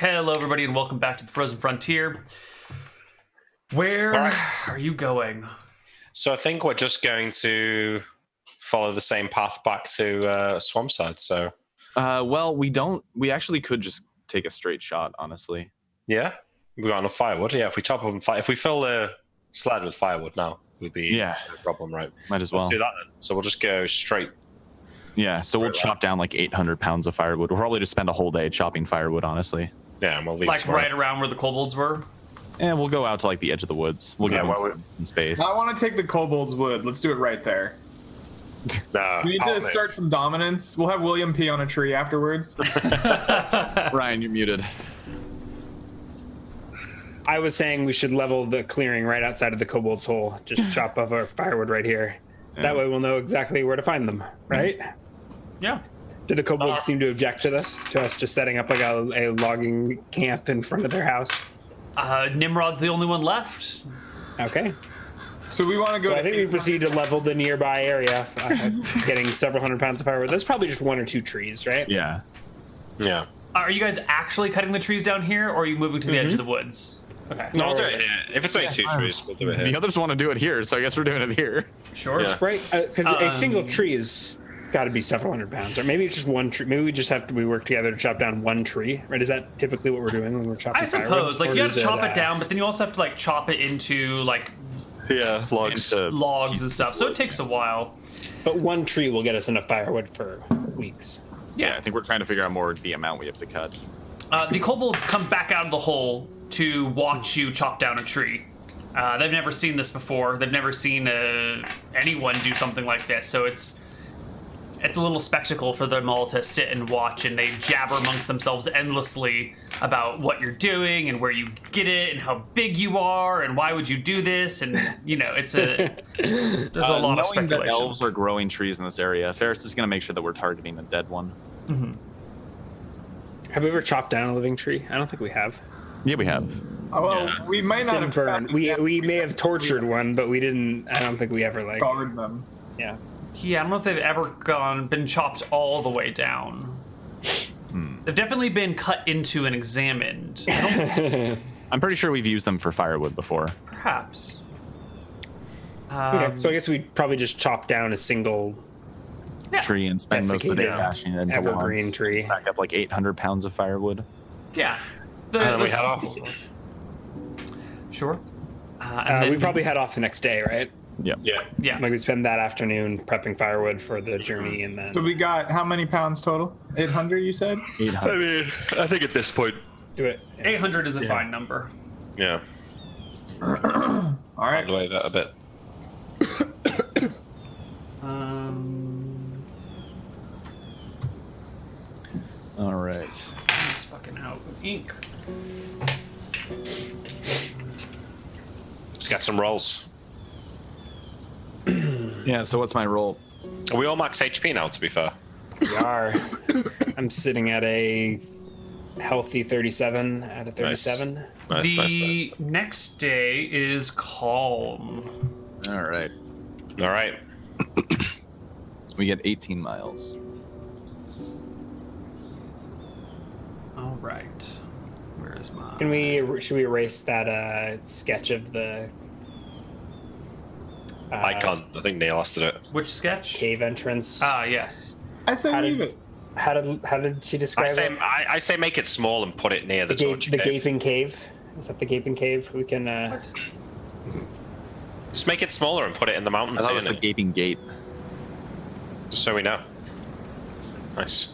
Hello, everybody, and welcome back to the Frozen Frontier. Where are you going? So I think we're just going to follow the same path back to Swampside. So, well, we actually could just take a straight shot, honestly. yeah, we got enough firewood. Yeah, if we top up if we fill the sled with firewood now, would be no problem, right? Might as well. Let's do that then. So we'll just go straight. Yeah, so we'll chop down like 800 pounds of firewood. We'll probably just spend a whole day chopping firewood, honestly. Yeah, and we'll leave Like tomorrow. right around where the kobolds were? And we'll go out to like the edge of the woods. We'll give them some space. I want to take the kobold's wood. Let's do it right there. No, We need to start some dominance. We'll have William pee on a tree afterwards. Ryan, you're muted. I was saying we should level the clearing right outside of the kobold's hole. Just chop up our firewood right here. Yeah. That way we'll know exactly where to find them, right? Yeah. Do the kobolds seem to object to us just setting up like a logging camp in front of their house? Nimrod's the only one left. Okay. So we want to go. So I think we proceed to level the nearby area, getting several hundred pounds of firewood. That's probably just one or two trees, right? Yeah. Yeah. Are you guys actually cutting the trees down here, or are you moving to the edge of the woods? Okay. No, we'll do it here. If it's only two trees, we'll do it here. The others want to do it here, so I guess we're doing it here. Sure. Yeah. Right? Because a single tree is got to be several hundred pounds, or maybe it's just one tree. Maybe we just have to work together to chop down one tree, right? Is that typically what we're doing when we're chopping? I suppose. Like, you have to chop it down, but then you also have to, like, chop it into, like, logs and stuff. So it takes a while. But one tree will get us enough firewood for weeks. Yeah, I think we're trying to figure out more the amount we have to cut. The kobolds come back out of the hole to watch you chop down a tree. They've never seen this before. They've never seen anyone do something like this. So it's a little spectacle for them all to sit and watch, and they jabber amongst themselves endlessly about what you're doing and where you get it and how big you are and why would you do this, and there's a lot of speculation. That elves are growing trees in this area, Ferris is going to make sure that we're targeting a dead one. Mm-hmm. Have we ever chopped down a living tree? I don't think we have. Yeah, we have. Oh, well, we might not have Burned. We may have tortured one, but we didn't. I don't think we ever guard them. Yeah. Yeah, I don't know if they've ever been chopped all the way down. They've definitely been cut into and examined. I'm pretty sure we've used them for firewood before. Perhaps. Okay, so I guess we'd probably just chop down a single tree and spend most of the day bashing it into evergreen logs. tree. Stack up like 800 pounds of firewood. Yeah. And then we head off. Sure. We probably head off the next day, right? Yeah. Yeah. Like we spend that afternoon prepping firewood for the journey, and then So we got how many pounds total? 800, you said? 800. I mean, I think at this point, do it. 800 is a fine number. yeah, All right. I'll weigh that a bit. All right. It's fucking out of ink. Let's get some rolls. Yeah, so what's my roll? Are we all max HP now, to be fair? We are. I'm sitting at a healthy 37 out of 37. Nice. Next day is calm. All right. All right. We get 18 miles. All right. Where is my... Should we erase that sketch of the Icon. I think Neal asked it. Which sketch? cave entrance? Yes. I say leave it. How did she describe it? I say make it small and put it near the torch The cave. gaping cave. Is that the gaping cave? We can. Just make it smaller and put it in the I mountains. thought it was the gaping gate. Just so we know. Nice.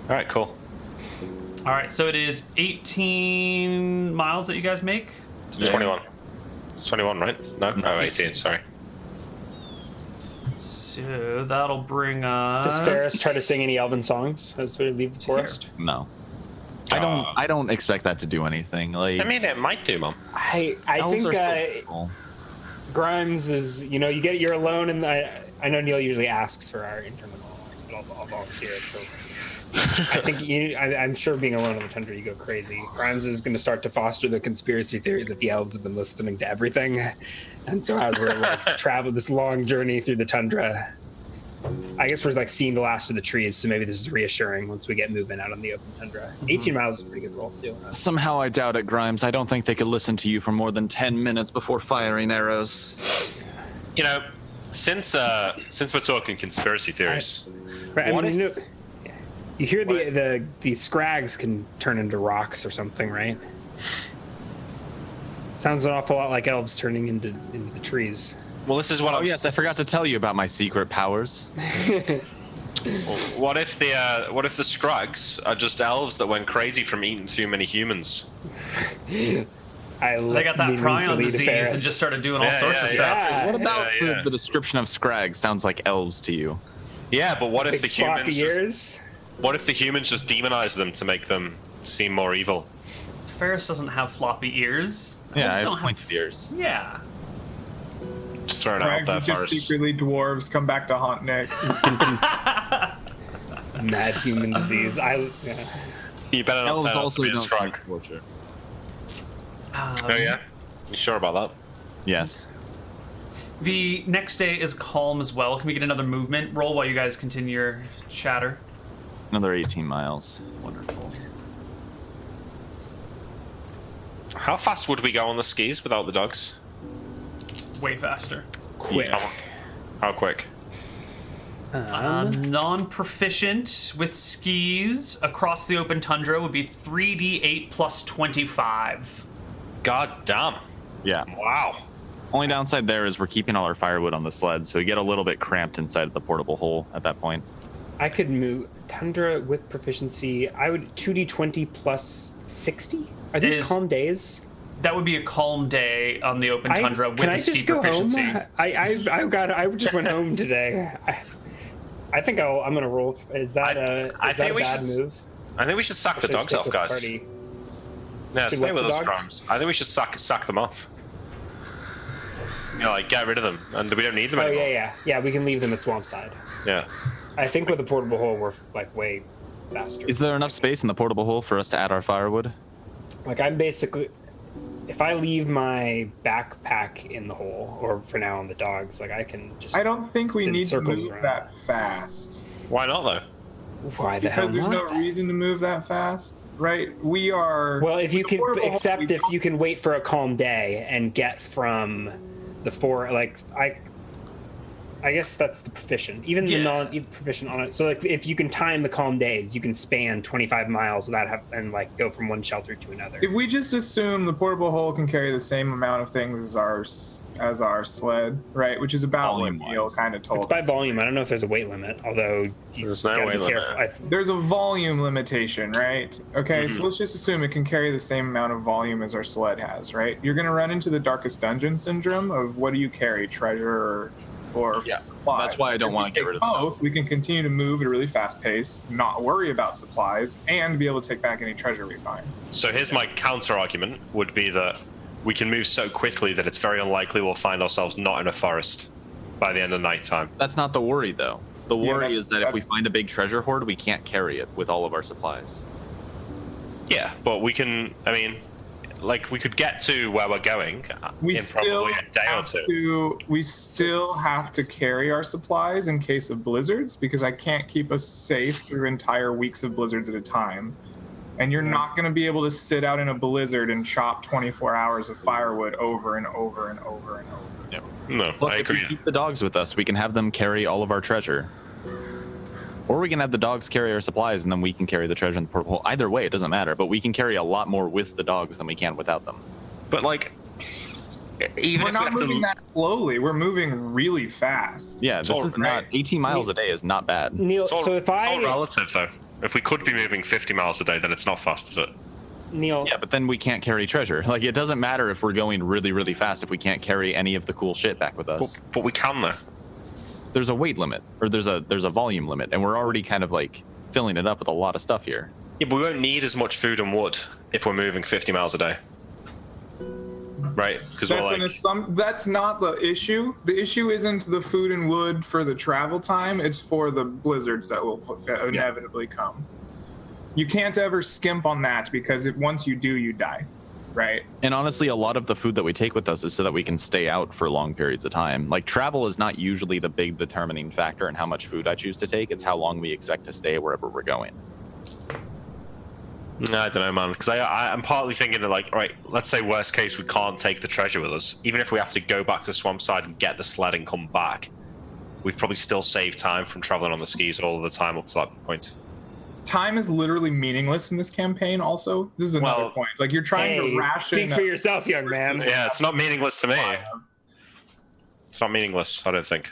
All right, cool. All right, so it is 18 miles that you guys make? Yeah. 21. 21, right? No, 18, sorry. So that'll bring us... Does Ferris try to sing any elven songs as we leave the forest? No. I don't expect that to do anything. Like, I mean, it might do, Mom. I elves are still think cool. Grimes is, you're alone, and I know Neal usually asks for our internal monologues, but I'll volunteer. So I think I'm sure being alone in the tundra, you go crazy. Grimes is going to start to foster the conspiracy theory that the elves have been listening to everything, and so as we're travel this long journey through the tundra, I guess we're like seeing the last of the trees, so maybe this is reassuring once we get moving out on the open tundra. 18 miles is a pretty good roll too. Somehow I doubt it, Grimes. I don't think they could listen to you for more than 10 minutes before firing arrows. You know, since we're talking conspiracy theories, Right, I what mean, if- you hear the scrags can turn into rocks or something, right? Sounds an awful lot like elves turning into the trees. well, this is what I'm. Yes, I forgot to tell you about my secret powers. What if the Scrags are just elves that went crazy from eating too many humans? They got that prion disease and just started doing all sorts of stuff. Yeah. What about Yeah. the description of scrags sounds like elves to you? Yeah, but what if the Big floppy humans? ears. What if the humans just demonize them to make them seem more evil? Ferris doesn't have floppy ears. Yeah, Elves I don't have pointed ears. Yeah. Just throw it out Scrags there, are just Boris. secretly dwarves come back to haunt Nick. Mad human disease. You better not Elves turn out also to be a don't Scrag. torture. Oh yeah, you sure about that? Yes. The next day is calm as well. Can we get another movement roll while you guys continue your chatter? Another 18 miles. Wonderful. How fast would we go on the skis without the dogs? Way faster. Quick. How quick? Non-proficient with skis across the open tundra would be 3d8 plus 25. God damn! Yeah. Wow. Only downside there is we're keeping all our firewood on the sled, so we get a little bit cramped inside of the portable hole at that point. I could move tundra with proficiency. I would 2d20 plus 60. Are these Is- calm days? That would be a calm day on the open tundra with can the I ski just go proficiency. home? I just went home today. I think I'm gonna roll. Is that a bad move? I think we should sack the Should I dogs stick off, with guys. party? Yeah, Should stay what, with the us, dogs? Crimes. I think we should sack them off. You know, like get rid of them, and we don't need them Oh anymore. yeah. We can leave them at Swampside. Yeah. I think with the portable hole, we're like way faster. Is there enough space in the portable hole for us to add our firewood? Like I'm basically, if I leave my backpack in the hole, or for now on the dogs, like I can just. I don't think we spin need to circles move around. that fast. Why not though? Why the hell Because there's no not? reason to move that fast, right? We are. Well, if you the can, portable hole, except we if you can wait for a calm day and get from the four, like I guess that's the proficient. Even the Yeah. non-proficient on it. So like, if you can time the calm days, you can span 25 miles without and like go from one shelter to another. If we just assume the portable hole can carry the same amount of things as our sled, right? Which is about what Volume-wise. Neal kind of told It's by us. volume. I don't know if there's a weight limit, although you There's no gotta weight be careful. limit. There's a volume limitation, right? Okay, Mm-hmm. so let's just assume it can carry the same amount of volume as our sled has, right? You're going to run into the darkest dungeon syndrome of what do you carry, treasure or Yeah, supplies? that's why I don't If wanna we get take rid of them. both. We can continue to move at a really fast pace, not worry about supplies, and be able to take back any treasure we find. So here's my counter argument: would be that we can move so quickly that it's very unlikely we'll find ourselves not in a forest by the end of nighttime. That's not the worry, though. The Yeah, worry that's- is that if we that's- find a big treasure hoard, we can't carry it with all of our supplies. Yeah, but we can. I mean, like we could get to where we're going We in still probably a day or have two. we still have to carry our supplies in case of blizzards because I can't keep us safe through entire weeks of blizzards at a time. And you're not going to be able to sit out in a blizzard and chop 24 hours of firewood over and over and over and over. No, Plus, I if we agree. keep the dogs with us, we can have them carry all of our treasure. Or we can have the dogs carry our supplies, and then we can carry the treasure in the portable hole. Either way, it doesn't matter. But we can carry a lot more with the dogs than we can without them. But like, even We're if we not have moving to, that slowly. We're moving really fast. Yeah, this all is right. not 18 miles a day is not bad. Neil, it's all, so if it's all I relative though. If we could be moving 50 miles a day, then it's not fast, is it? Neil, Yeah, but then we can't carry treasure. Like, it doesn't matter if we're going really, really fast if we can't carry any of the cool shit back with us. But we can though. There's a weight limit, or there's a volume limit, and we're already kind of like filling it up with a lot of stuff here. Yeah, but we won't need as much food and wood if we're moving 50 miles a day. Right? Because we're like, That's not the issue. The issue isn't the food and wood for the travel time. It's for the blizzards that will inevitably come. You can't ever skimp on that because once you do, you die. right? And honestly, a lot of the food that we take with us is so that we can stay out for long periods of time. Like, travel is not usually the big determining factor in how much food I choose to take. It's how long we expect to stay wherever we're going. No, I don't know, man. Because I'm partly thinking that, like, all right, let's say worst case we can't take the treasure with us. Even if we have to go back to Swampside and get the sled and come back, we've probably still saved time from traveling on the skis all of the time up to that point. Time is literally meaningless in this campaign. Also, this is another Well, point. Like, you're trying to ration. Speak for yourself, young man. Yeah, it's not meaningless to me. It's not meaningless, I don't think.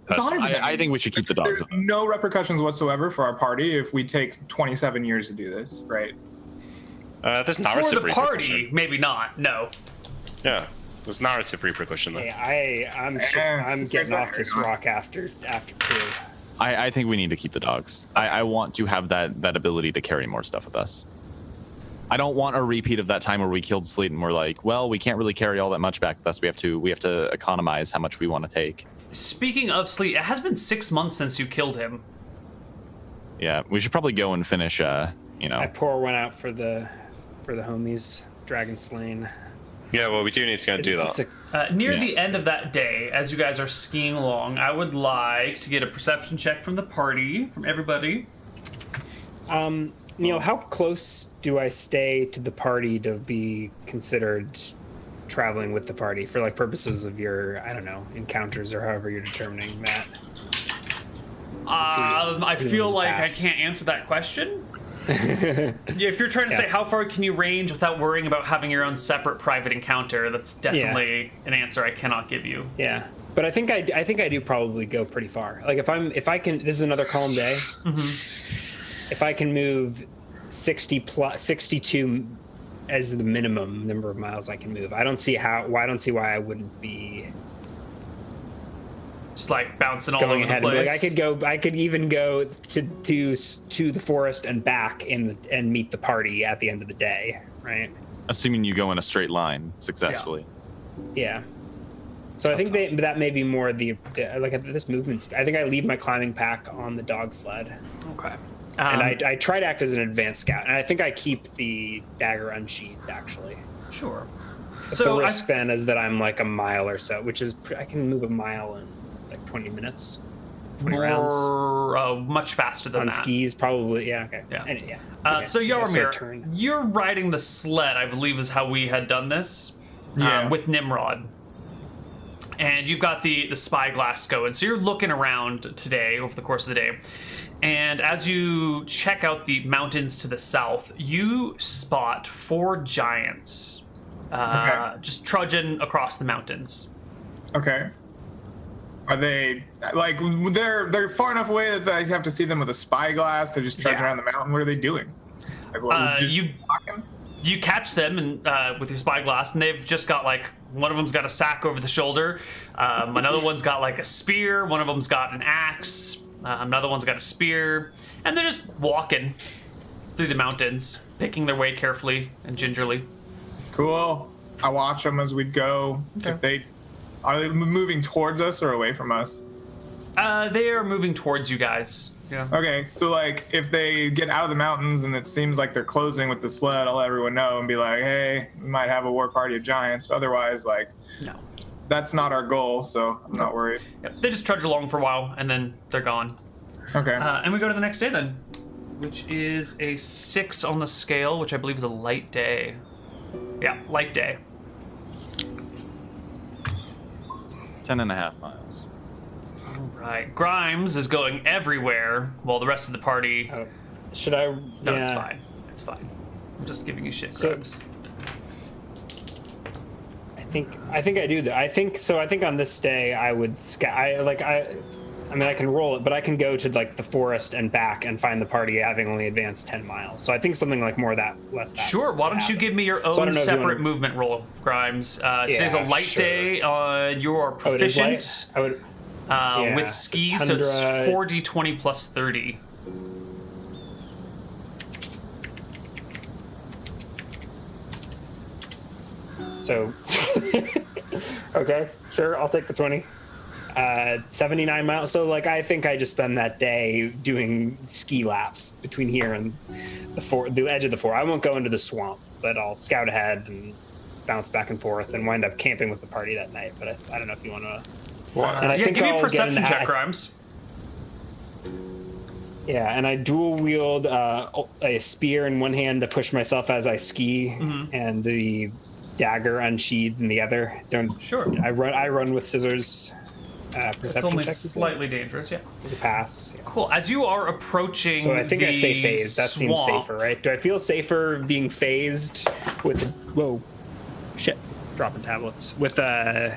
It's Personally. 100%. I think we should keep the dogs There's with us. no repercussions whatsoever for our party if we take 27 years to do this, right? There's For narrative the party, repercussion. maybe not. No. Yeah, there's narrative repercussion there. Hey, I'm getting off this rock after 2. I think we need to keep the dogs. I want to have that ability to carry more stuff with us. I don't want a repeat of that time where we killed Sleet and we're like, well, we can't really carry all that much back with us. We have to economize how much we want to take. Speaking of Sleet, it has been 6 months since you killed him. Yeah, we should probably go and finish. I pour one out for the homies. Dragon slain. Yeah, well, we do need to go and do that. Near Yeah. the end of that day, as you guys are skiing along, I would like to get a perception check from the party, from everybody. Neal, how close do I stay to the party to be considered traveling with the party for like purposes of your, I don't know, encounters or however you're determining that? I feel like pass. I can't answer that question. If you're trying to say how far can you range without worrying about having your own separate private encounter, that's definitely an answer I cannot give you. Yeah, but I think I do probably go pretty far. Like if I can, this is another calm day. If I can move 62 as the minimum number of miles I can move, I don't see why I wouldn't be Just like bouncing all going over the ahead and place. like I could even go to the forest and back and meet the party at the end of the day, right? Assuming you go in a straight line successfully. Yeah. So I think that may be more the like this movement. I think I leave my climbing pack on the dog sled, Okay. and I try to act as an advanced scout, and I think I keep the dagger unsheathed actually. Sure. The So risk then is that I'm like a mile or so, which is I can move a mile in like 20 minutes, 20 rounds much faster than on that. skis, probably. Yeah. Okay. Yeah. Yeah. Okay. So Yeah, Yarmir, turn. you're riding the sled, I believe is how we had done this, Yeah. with Nimrod. And you've got the spyglass going. So you're looking around today, over the course of the day. And as you check out the mountains to the south, you spot 4 giants just trudging across the mountains. Okay. Are they like they're far enough away that I have to see them with a spyglass? They're just trudging Yeah. around the mountain. What are they doing? Like, what, You catch them and with your spyglass, and they've just got like one of them's got a sack over the shoulder, another one's got like a spear, one of them's got an axe, another one's got a spear, and they're just walking through the mountains, picking their way carefully and gingerly. Cool. I watch them as we go. Okay. Are they moving towards us or away from us? They are moving towards you guys. Yeah. Okay, so like if they get out of the mountains and it seems like they're closing with the sled, I'll let everyone know and be like, hey, we might have a war party of giants. But otherwise, like, No. that's not our goal, so I'm not worried. Yep. They just trudge along for a while and then they're gone. Okay. And we go to the next day then, which is a 6 on the scale, which I believe is a light day. Yeah, light day. 10.5 miles. Right. Grimes is going everywhere while the rest of the party. Oh, should I? No, it's fine. It's fine. I'm just giving you shit, So- Grimes. I think I do that. I think on this day I would I mean I can roll it, but I can go to like the forest and back and find the party having only advanced 10 miles. So I think something like more that less that. Sure. Why don't you give me your So I own don't know if you separate wanna- movement roll, Grimes? Today's a Yeah, light sure. day. You are Oh, it is proficient light? I would. Yeah, with skis, so it's Tundra- 4d20 plus 30. So. Okay, sure. I'll take the 20. 79 miles. So like I think I just spend that day doing ski laps between here and the edge of the fort. I won't go into the swamp, but I'll scout ahead and bounce back and forth and wind up camping with the party that night. But I don't know if you want to. And I yeah, think give me a I'll perception get check, Grimes. Yeah, and I dual wield a spear in one hand to push myself as I ski, and the dagger unsheathed in the other. Sure. I run with scissors. It's Perception only check. You say? slightly dangerous, yeah. Is a pass. Yeah. Cool. As you are approaching, So I think I stay the phased. That seems swamp- safer, right? Do I feel safer being phased with the, whoa, shit, dropping tablets with a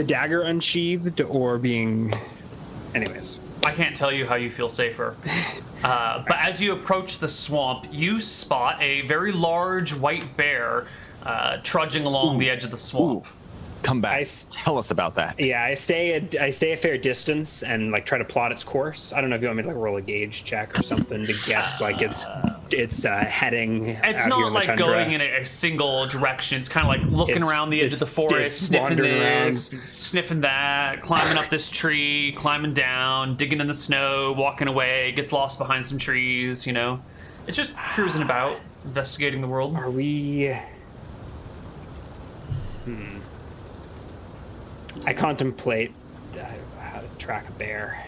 dagger unsheathed or being, anyways. I can't tell you how you feel safer. But as you approach the swamp, you spot a very large white bear trudging along the edge of the swamp. Come back. Tell us about that. Yeah, I stay a fair distance and like try to plot its course. I don't know if you want me to like roll a gauge check or something to guess like it's heading. It's out here not in the like tundra. going in a single direction. It's kind of like looking It's- around the edge of the it's forest, sniffing wandering around. this, sniffing that, climbing up this tree, climbing down, digging in the snow, walking away, gets lost behind some trees, you know. It's just cruising about, investigating the world. Are we? I contemplate how to track a bear.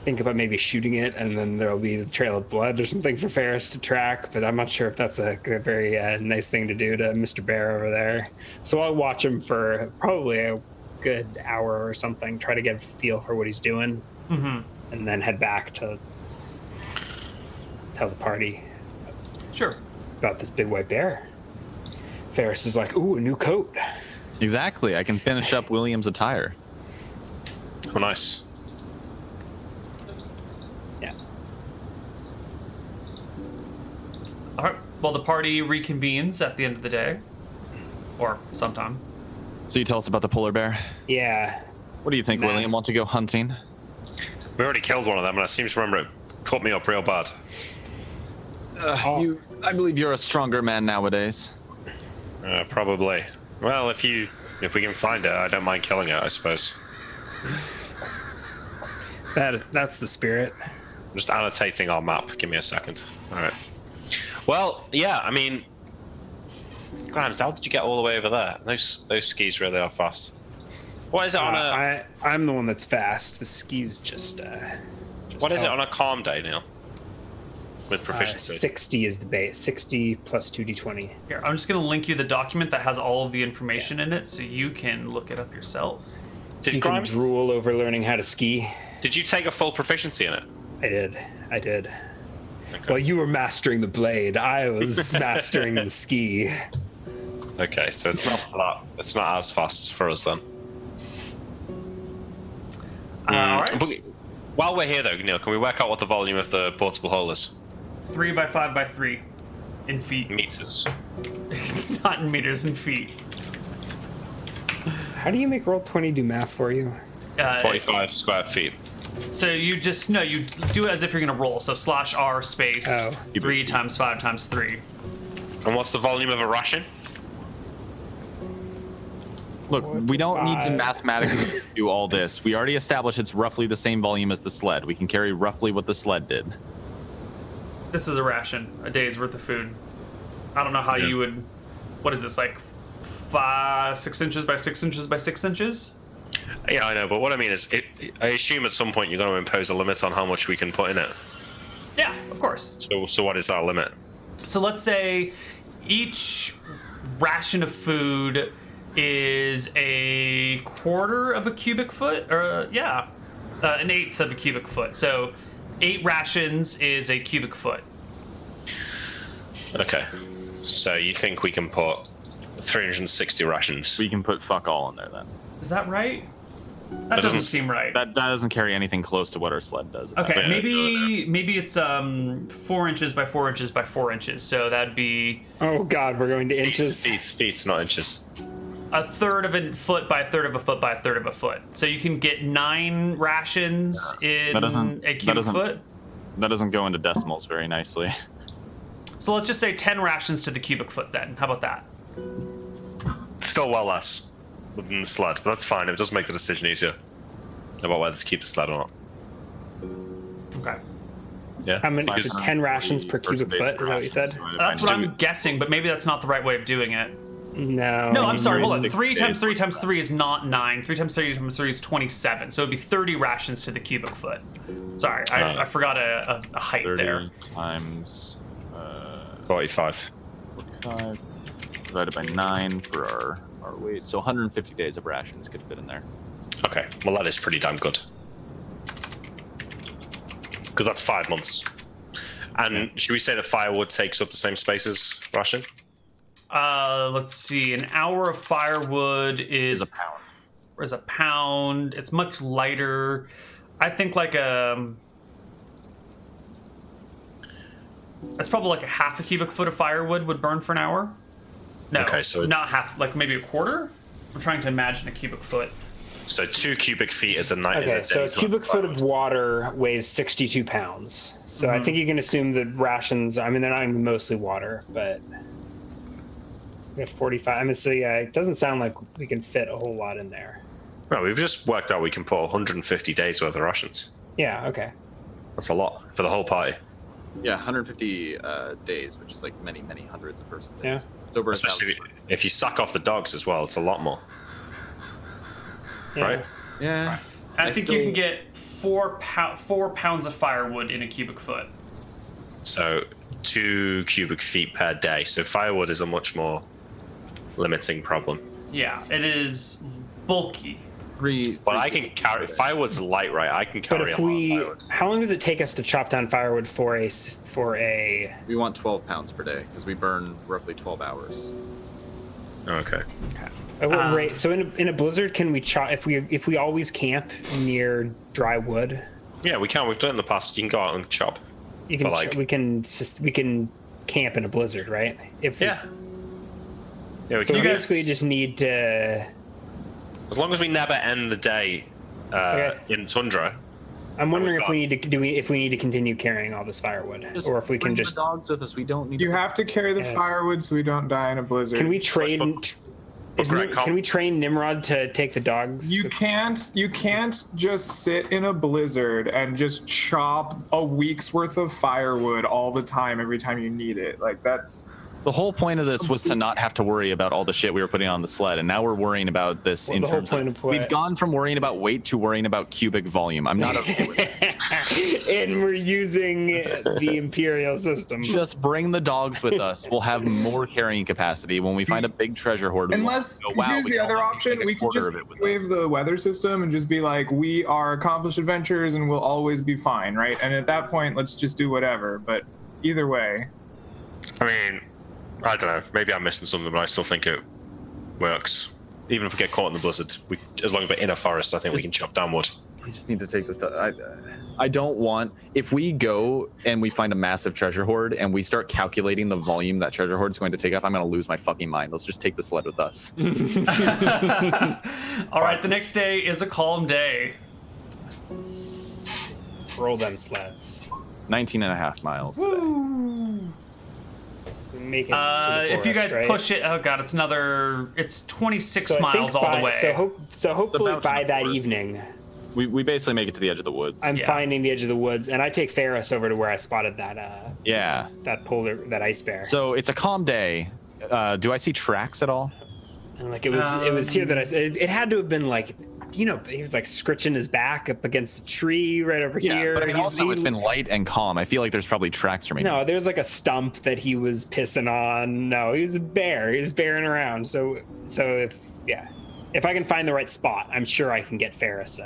Think about maybe shooting it, and then there'll be the trail of blood or something for Ferris to track. But I'm not sure if that's a very nice thing to do to Mr. Bear over there. So I'll watch him for probably a good hour or something. Try to get a feel for what he's doing, and then head back to tell the party Sure. about this big white bear. Ferris is like, "Ooh, a new coat." Exactly. I can finish up William's attire. Oh, nice. Yeah. All right. Well, the party reconvenes at the end of the day, or sometime. So you tell us about the polar bear. Yeah. What do you think, Nice. William? Want to go hunting? We already killed one of them, and I seem to remember it caught me up real bad. I believe you're a stronger man nowadays. Probably. Well, if we can find it, I don't mind killing it, I suppose. That's the spirit. I'm just annotating our map. Give me a second. All right. Well, yeah, I mean, Grimes, how did you get all the way over there? Those skis really are fast. What is it on a I'm the one that's fast. The skis just what is it on a calm day, Neal? With proficiency. 60 is the base. 60 plus 2d20. Here, I'm just going to link you the document that has all of the information in it so you can look it up yourself. Did You can Grimes? drool over learning how to ski. Did you take a full proficiency in it? I did. Okay. Well, you were mastering the blade. I was mastering the ski. Okay, so it's not it's not as fast for us then. All right. But while we're here, though, Neal, can we work out what the volume of the portable hole is? 3 by 5 by 3 in feet. Meters. Not in meters, in feet. How do you make Roll20 do math for you? 45 square feet. So you just, no, you do it as if you're going to roll. So /r space Oh. 3 times 5 times 3. And what's the volume of a ration? Look, we don't need to 5. mathematically do all this. We already established it's roughly the same volume as the sled. We can carry roughly what the sled did. This is a ration, a day's worth of food. I don't know how Yeah. you would, what is this, like 6 inches by 6 inches by 6 inches? Yeah, I know, but what I mean is, I assume at some point you're going to impose a limit on how much we can put in it. Yeah, of course. So what is that limit? So let's say each ration of food is a quarter of a cubic foot, or an eighth of a cubic foot. So 8 rations is a cubic foot. Okay. So you think we can put 360 rations? We can put fuck all in there then. Is that right? That doesn't seem right. That doesn't carry anything close to what our sled does. Okay, Yeah, maybe it's 4 inches by 4 inches by 4 inches. So that'd be Oh God, we're going to inches. Feet, not inches. a third of a foot by a third of a foot by a third of a foot. So you can get 9 rations in That doesn't- a that cubic doesn't- foot. That doesn't go into decimals very nicely. So let's just say 10 rations to the cubic foot then. How about that? Still well less than the sled, but that's fine. It does make the decision easier about whether to keep the sled or not. Okay. Yeah. How many? So 10 rations per cubic foot. Is that what you said? That's what I'm guessing, but maybe that's not the right way of doing it. No. No, I'm sorry. Hold on. Six 3 times days 3 times 3 is not 9. 3 times 3 times 3 is 27. So it'd be 30 rations to the cubic foot. Sorry, I forgot a height 30 there. times 45. 45 divided by 9 for our weight. So 150 days of rations could fit in there. Okay, well that is pretty damn good. Because that's 5 months. And should we say that firewood takes up the same space as ration? Let's see. An hour of firewood is a pound. Is a pound. It's much lighter. I think like that's probably like a half a cubic foot of firewood would burn for an hour. No, Okay, so not half. Like maybe a quarter. I'm trying to imagine a cubic foot. So 2 cubic feet is a night. Okay, so a day's cubic worth foot of water weighs 62 pounds. So I think you can assume that rations, I mean, they're not even mostly water, but we have 45. I mean, so yeah, it doesn't sound like we can fit a whole lot in there. No, we've just worked out we can put 150 days worth of rations. Yeah, okay. That's a lot for the whole party. Yeah, 150 days, which is like many, many hundreds of person days. Yeah. It's over Especially if you sack off the dogs as well, it's a lot more. Yeah. Right? Yeah. I think you can get 4 pounds of firewood in a cubic foot. So 2 cubic feet per day. So firewood is a much more limiting problem. Yeah, it is bulky. But I can carry firewood's light, right? I can But carry if a lot of we, firewood. how long does it take us to chop down firewood for a We want 12 pounds per day because we burn roughly 12 hours. Okay. at what rate? So in a blizzard, can we chop if we always camp near dry wood? Yeah, we can. We've done it in the past. You can go out and chop. You can For like- we can camp in a blizzard, right? If Yeah. Yeah, we So can. we guys- basically just need to. As long as we never end the day Okay. in Tundra. I'm wondering if got- we need to if we need to continue carrying all this firewood, or if we can bring just the dogs with us. We don't need. You have to carry the Yeah. firewood so we don't die in a blizzard. can we train? Greg, Can we train Nimrod to take the dogs? You can't just sit in a blizzard and just chop a week's worth of firewood all the time every time you need it. Like that's The whole point of this was to not have to worry about all the shit we were putting on the sled, and now we're worrying about this in the whole terms point of of what? we've gone from worrying about weight to worrying about cubic volume. I'm not okay with it. And we're using the Imperial system. Just bring the dogs with us. We'll have more carrying capacity. When we find a big treasure hoard, we unless won't go, wow, here's we the can other only take option, a we could quarter just of it with us. wave the weather system and just be like, we are accomplished adventurers and we'll always be fine, right? And at that point, let's just do whatever. But either way, I mean, I don't know. Maybe I'm missing something, but I still think it works. Even if we get caught in the blizzard, as long as we're in a forest, I think we can chop down wood. We just need to take this. I don't want, if we go and we find a massive treasure hoard and we start calculating the volume that treasure hoard is going to take up, I'm going to lose my fucking mind. Let's just take the sled with us. All right, the next day is a calm day. Roll them sleds. 19 and a half miles today. Make it to the If you forest, guys right? push it, oh god, it's 26 So I think miles all by- the way. So hopefully about to by the that forest. evening, We basically make it to the edge of the woods. I'm Yeah. finding the edge of the woods, and I take Ferris over to where I spotted that Yeah. that ice bear. So it's a calm day. Do I see tracks at all? And like it was here that it had to have been like, he was like scritching his back up against a tree right over here. But I mean, He's- also it's been light and calm. I feel like there's probably tracks for me. No, there's like a stump that he was pissing on. No, he was a bear. He was bearing around. So if I can find the right spot, I'm sure I can get Ferris.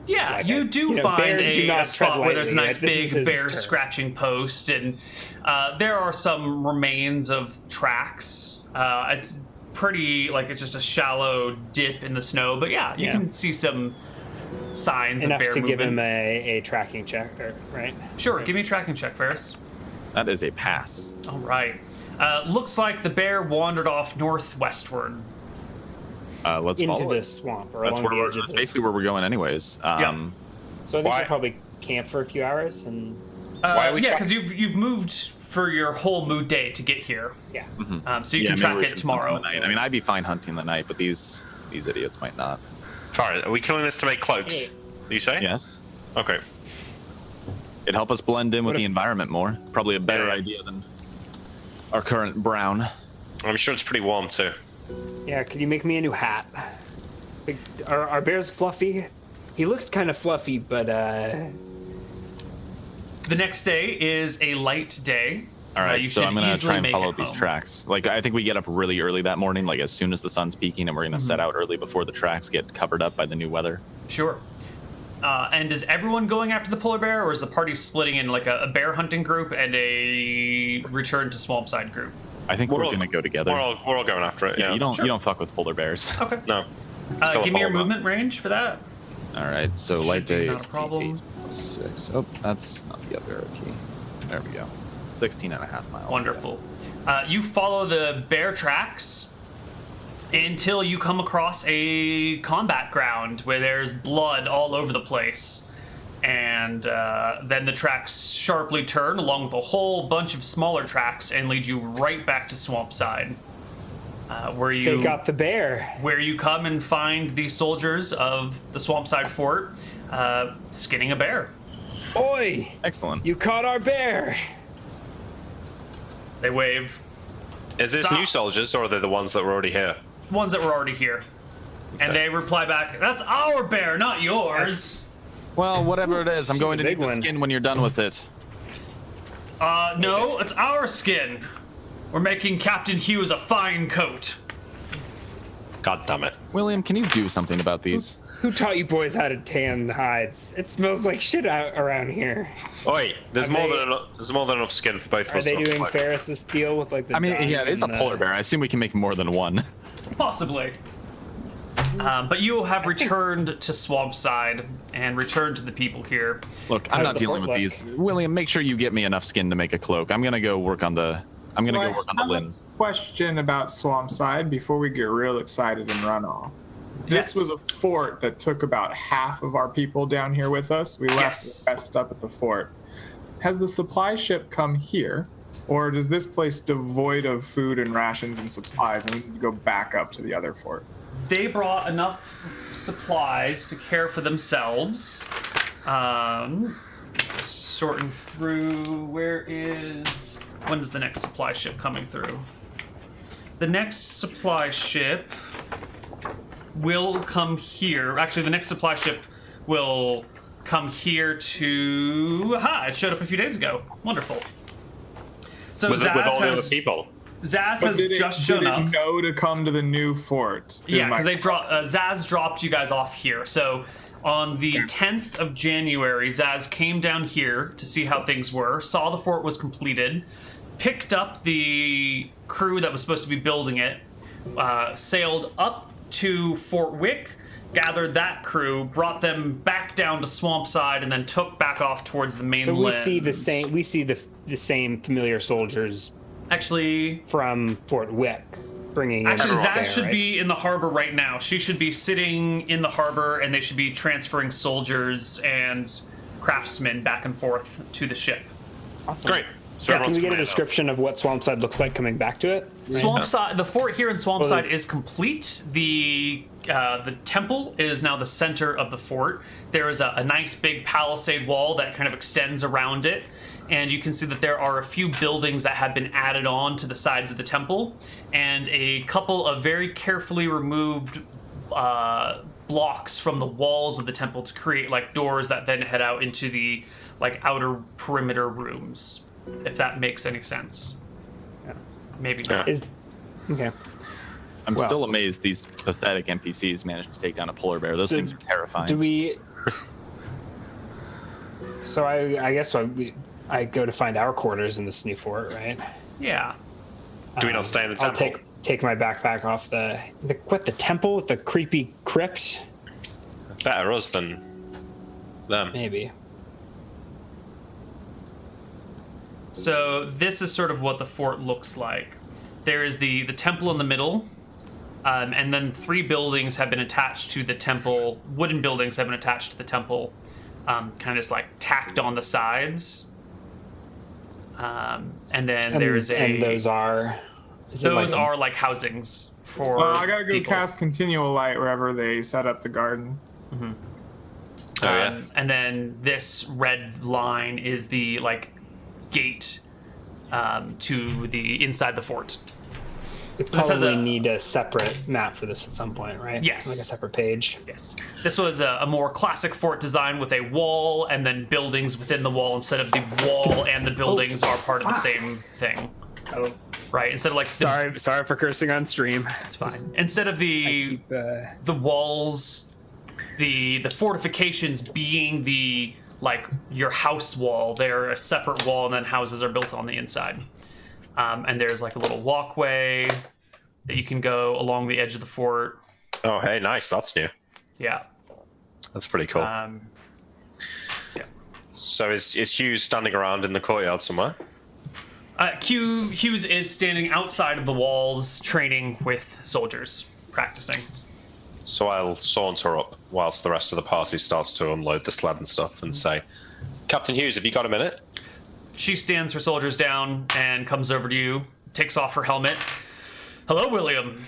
Yeah, Like you a- do find bears do a not spot tread where there's a lightly, nice right? This is big his bear turf. scratching post, and there are some remains of tracks. It's pretty, like, it's just a shallow dip in the snow, but yeah, you can see some signs Enough of bear to movement. give him a tracking check, right? Sure, give me a tracking check, Ferris. That is a pass. All right. Looks like the bear wandered off northwestward. Let's Into follow the it. swamp or That's along the where edge of that's the. basically where we're going, anyways. So I think Why- we'll probably camp for a few hours and Why are we Yeah, tra- because you've moved for your whole mood day to get here, yeah. so you Yeah, can maybe track we it should hunt tomorrow. in the night. I mean, I'd be fine hunting the night, but these idiots might not. Sorry, are we killing this to make cloaks? Hey. You say? Yes. Okay. It'd help us blend in with What the if- environment more. Probably a better Yeah. idea than our current brown. I'm sure it's pretty warm too. Yeah, could you make me a new hat? Like, are bears fluffy? He looked kind of fluffy, but The next day is a light day. All right, you so should I'm gonna easily try and make follow it these home. tracks. Like I think we get up really early that morning, like as soon as the sun's peaking, and we're gonna set out early before the tracks get covered up by the new weather. Sure. And is everyone going after the polar bear, or is the party splitting in like a bear hunting group and a return to Swampside group? I think we're gonna go together. We're all going after it. Yeah, you don't fuck with polar bears. Okay. No. Let's go Give me your with all movement range for that. All right, so light be day not is a problem. 8+6. Oh, that's not the other key. There we go. 16 and a half miles. Wonderful. You follow the bear tracks until you come across a combat ground where there's blood all over the place. And then the tracks sharply turn along with a whole bunch of smaller tracks and lead you right back to Swampside. they got the bear. Where you come and find the soldiers of the Swampside Fort skinning a bear. Oi! Excellent. You caught our bear. They wave. Is this Stop. new soldiers or are they the ones that were already here? Ones that were already here. And they reply back, "That's our bear, not yours." Well, whatever it is, I'm going to big need the one. skin when you're done with it. No, it's our skin. We're making Captain Hughes a fine coat. God damn it. William, can you do something about these? Who taught you boys how to tan hides? It smells like shit out around here. Oi, there's Are more they- than enough. There's more than enough skin for both of Are us. they to doing occupy. Ferris's deal with like the? I mean, dog yeah, it is a and the- polar bear. I assume we can make more than one. Possibly. But you have returned to Swampside and returned to the people here. Look, I'm How's not the dealing fort with look? these. William, make sure you get me enough skin to make a cloak. I'm gonna go work on the. I'm gonna go work on the have limbs. a question about Swampside before we get real excited and run off. Yes. This was a fort that took about half of our people down here with us. We left Yes. the rest up at the fort. Has the supply ship come here, or does this place devoid of food and rations and supplies, and we need to go back up to the other fort? They brought enough supplies to care for themselves. Just sorting through. When is the next supply ship coming through? The next supply ship will come here. Actually, the next supply ship will come here to. Aha! It showed up a few days ago. Wonderful. So With all Zaz the other has people. Zaz But has did just it shown up. know to come to the new fort? is Yeah, my- because Zaz dropped you guys off here. So on the 10th of January, Zaz came down here to see how things were, saw the fort was completed, picked up the crew that was supposed to be building it, sailed up to Fort Wick, gathered that crew, brought them back down to Swampside, and then took back off towards the mainland. So we see the same. We see the same familiar soldiers Actually, from Fort Wick bringing. in Actually, the Zaz bear, should right? be in the harbor right now. She should be sitting in the harbor, and they should be transferring soldiers and craftsmen back and forth to the ship. Awesome. Great. So Yeah, can everyone's we get a coming out. description of what Swampside looks like coming back to it? Swampside, the fort here in Swampside Well, is complete. The temple is now the center of the fort. There is a nice big palisade wall that kind of extends around it, and you can see that there are a few buildings that have been added on to the sides of the temple, and a couple of very carefully removed blocks from the walls of the temple to create like doors that then head out into the like outer perimeter rooms. If that makes any sense. Maybe not. Is okay. I'm Well- still amazed these pathetic NPCs managed to take down a polar bear. Those So things are terrifying. Do we? So I guess I go to find our quarters in this new fort, right? Yeah. Do we not stay in the I'll temple? take my backpack off the temple with the creepy crypt, Better us than them. maybe. So this is sort of what the fort looks like. There is the temple in the middle, and then 3 buildings have been attached to the temple. Wooden buildings have been attached to the temple, kind of just like tacked on the sides. And then there is and those are. Is it those like- are like housings for. Well, I gotta go people. cast continual light wherever they set up the garden. yeah. And then this red line is the like gate to the inside the fort. We this has probably a- need a separate map for this at some point, right? Yes. Like a separate page. Yes. This was a more classic fort design with a wall and then buildings within the wall instead of the wall and the buildings are part of the same thing. Oh, Right? Instead of like sorry for cursing on stream. it's fine. Instead of the walls, the fortifications being the like your house wall, they're a separate wall and then houses are built on the inside. And there's like a little walkway that you can go along the edge of the fort. Oh, hey, nice. That's new. Yeah. That's pretty cool. Yeah. So is Hughes standing around in the courtyard somewhere? Hughes is standing outside of the walls, training with soldiers, practicing. So I'll saunter up whilst the rest of the party starts to unload the sled and stuff and say, Captain Hughes, have you got a minute? She stands her soldiers down and comes over to you, takes off her helmet. Hello, William.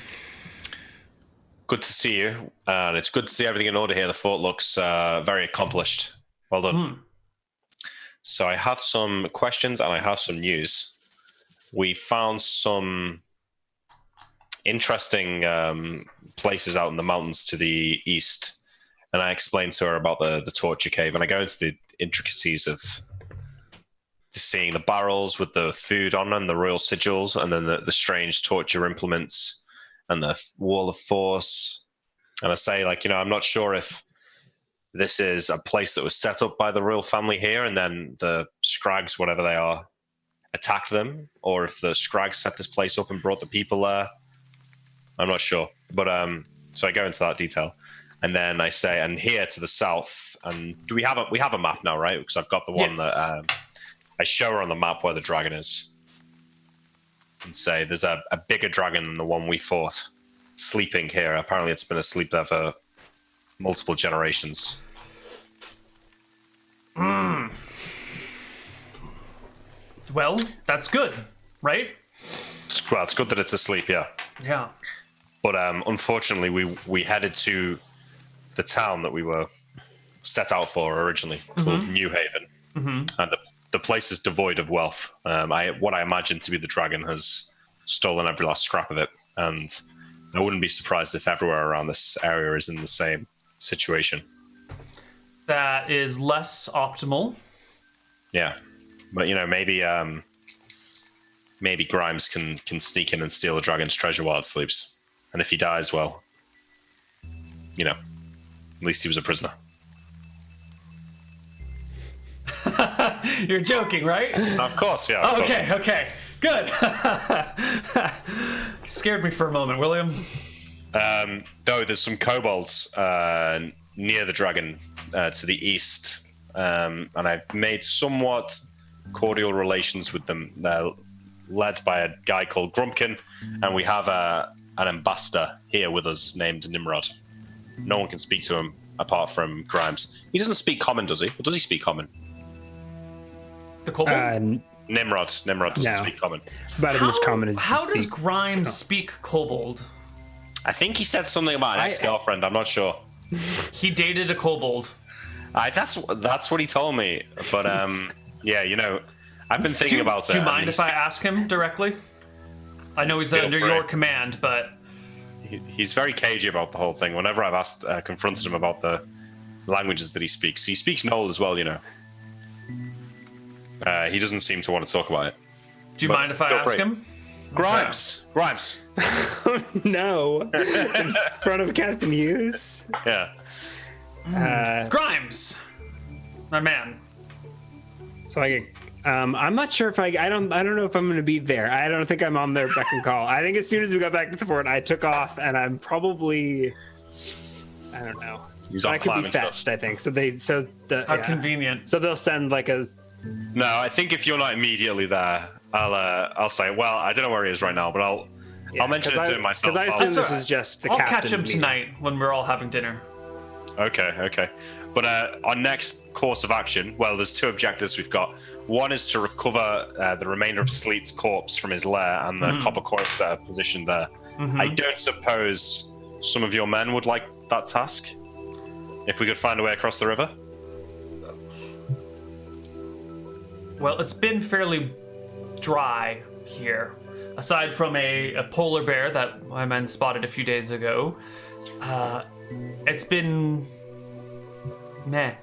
Good to see you. And it's good to see everything in order here. The fort looks very accomplished. Well done. So I have some questions and I have some news. We found some interesting places out in the mountains to the east. And I explained to her about the torture cave. And I go into the intricacies of seeing the barrels with the food on them, the royal sigils, and then the strange torture implements and the wall of force. And I say, like, I'm not sure if this is a place that was set up by the royal family here and then the Scrags, whatever they are, attacked them, or if the Scrags set this place up and brought the people there. I'm not sure. But so I go into that detail. And then I say, and here to the south, and we have a map now, right? Because I've got the one that I show her on the map where the dragon is. And say, there's a bigger dragon than the one we fought sleeping here. Apparently it's been asleep there for multiple generations. Well, that's good, right? Well, it's good that it's asleep, yeah. Yeah. But unfortunately, we headed to the town that we were set out for originally, called New Haven. And the place is devoid of wealth. What I imagine to be the dragon has stolen every last scrap of it. And I wouldn't be surprised if everywhere around this area is in the same situation. That is less optimal. Yeah. But, maybe Grimes can sneak in and steal the dragon's treasure while it sleeps. And if he dies, well, at least he was a prisoner. You're joking, right? Of course, yeah. Of course. Okay. Good. Scared me for a moment, William. Though there's some kobolds near the dragon to the east, and I've made somewhat cordial relations with them. They're led by a guy called Grumpkin, and we have an ambassador here with us named Nimrod. No one can speak to him apart from Grimes. He doesn't speak common, does he? Or does he speak common? The kobold? Nimrod doesn't speak common. About as much common as How does Grimes speak kobold? I think he said something about an ex-girlfriend. I'm not sure. He dated a kobold. That's what he told me. But yeah, I've been thinking about it. Do you mind if I ask him directly? I know he's under free. your command, but he's very cagey about the whole thing. Whenever I've confronted him about the languages that he speaks Noel as well. He doesn't seem to want to talk about it. Do you mind if I ask him? Grimes. No. In front of Captain Hughes? Yeah. Grimes, my man. So I'm not sure if I don't know if I'm going to be there. I don't think I'm on their beck and call. I think as soon as we got back to the fort, I took off, and I'm probably, I don't know. He's off I could be climbing fetched. stuff. I think How convenient. So they'll send like a. No, I think if you're not immediately there, I'll say, well, I don't know where he is right now, but I'll mention it to him myself. Because I assume this is just the I'll captain's catch him meeting. tonight when we're all having dinner. Okay. But our next course of action, well, there's two objectives we've got. One is to recover the remainder of Sleet's corpse from his lair and the copper coins that are positioned there. I don't suppose some of your men would like that task. If we could find a way across the river? Well, it's been fairly dry here. Aside from a polar bear that my men spotted a few days ago, it's been meh.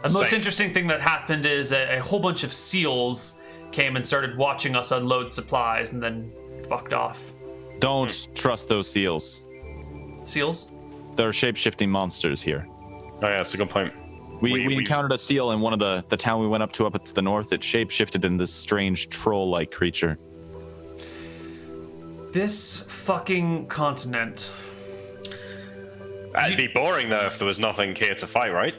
The most Safe. interesting thing that happened is a whole bunch of seals came and started watching us unload supplies and then fucked off. Don't trust those seals. Seals? They're shape-shifting monsters here. Oh yeah, that's a good point. We encountered a seal in one of the town we went up to the north. It shape-shifted in this strange troll-like creature. This fucking continent. It'd be boring though if there was nothing here to fight, right?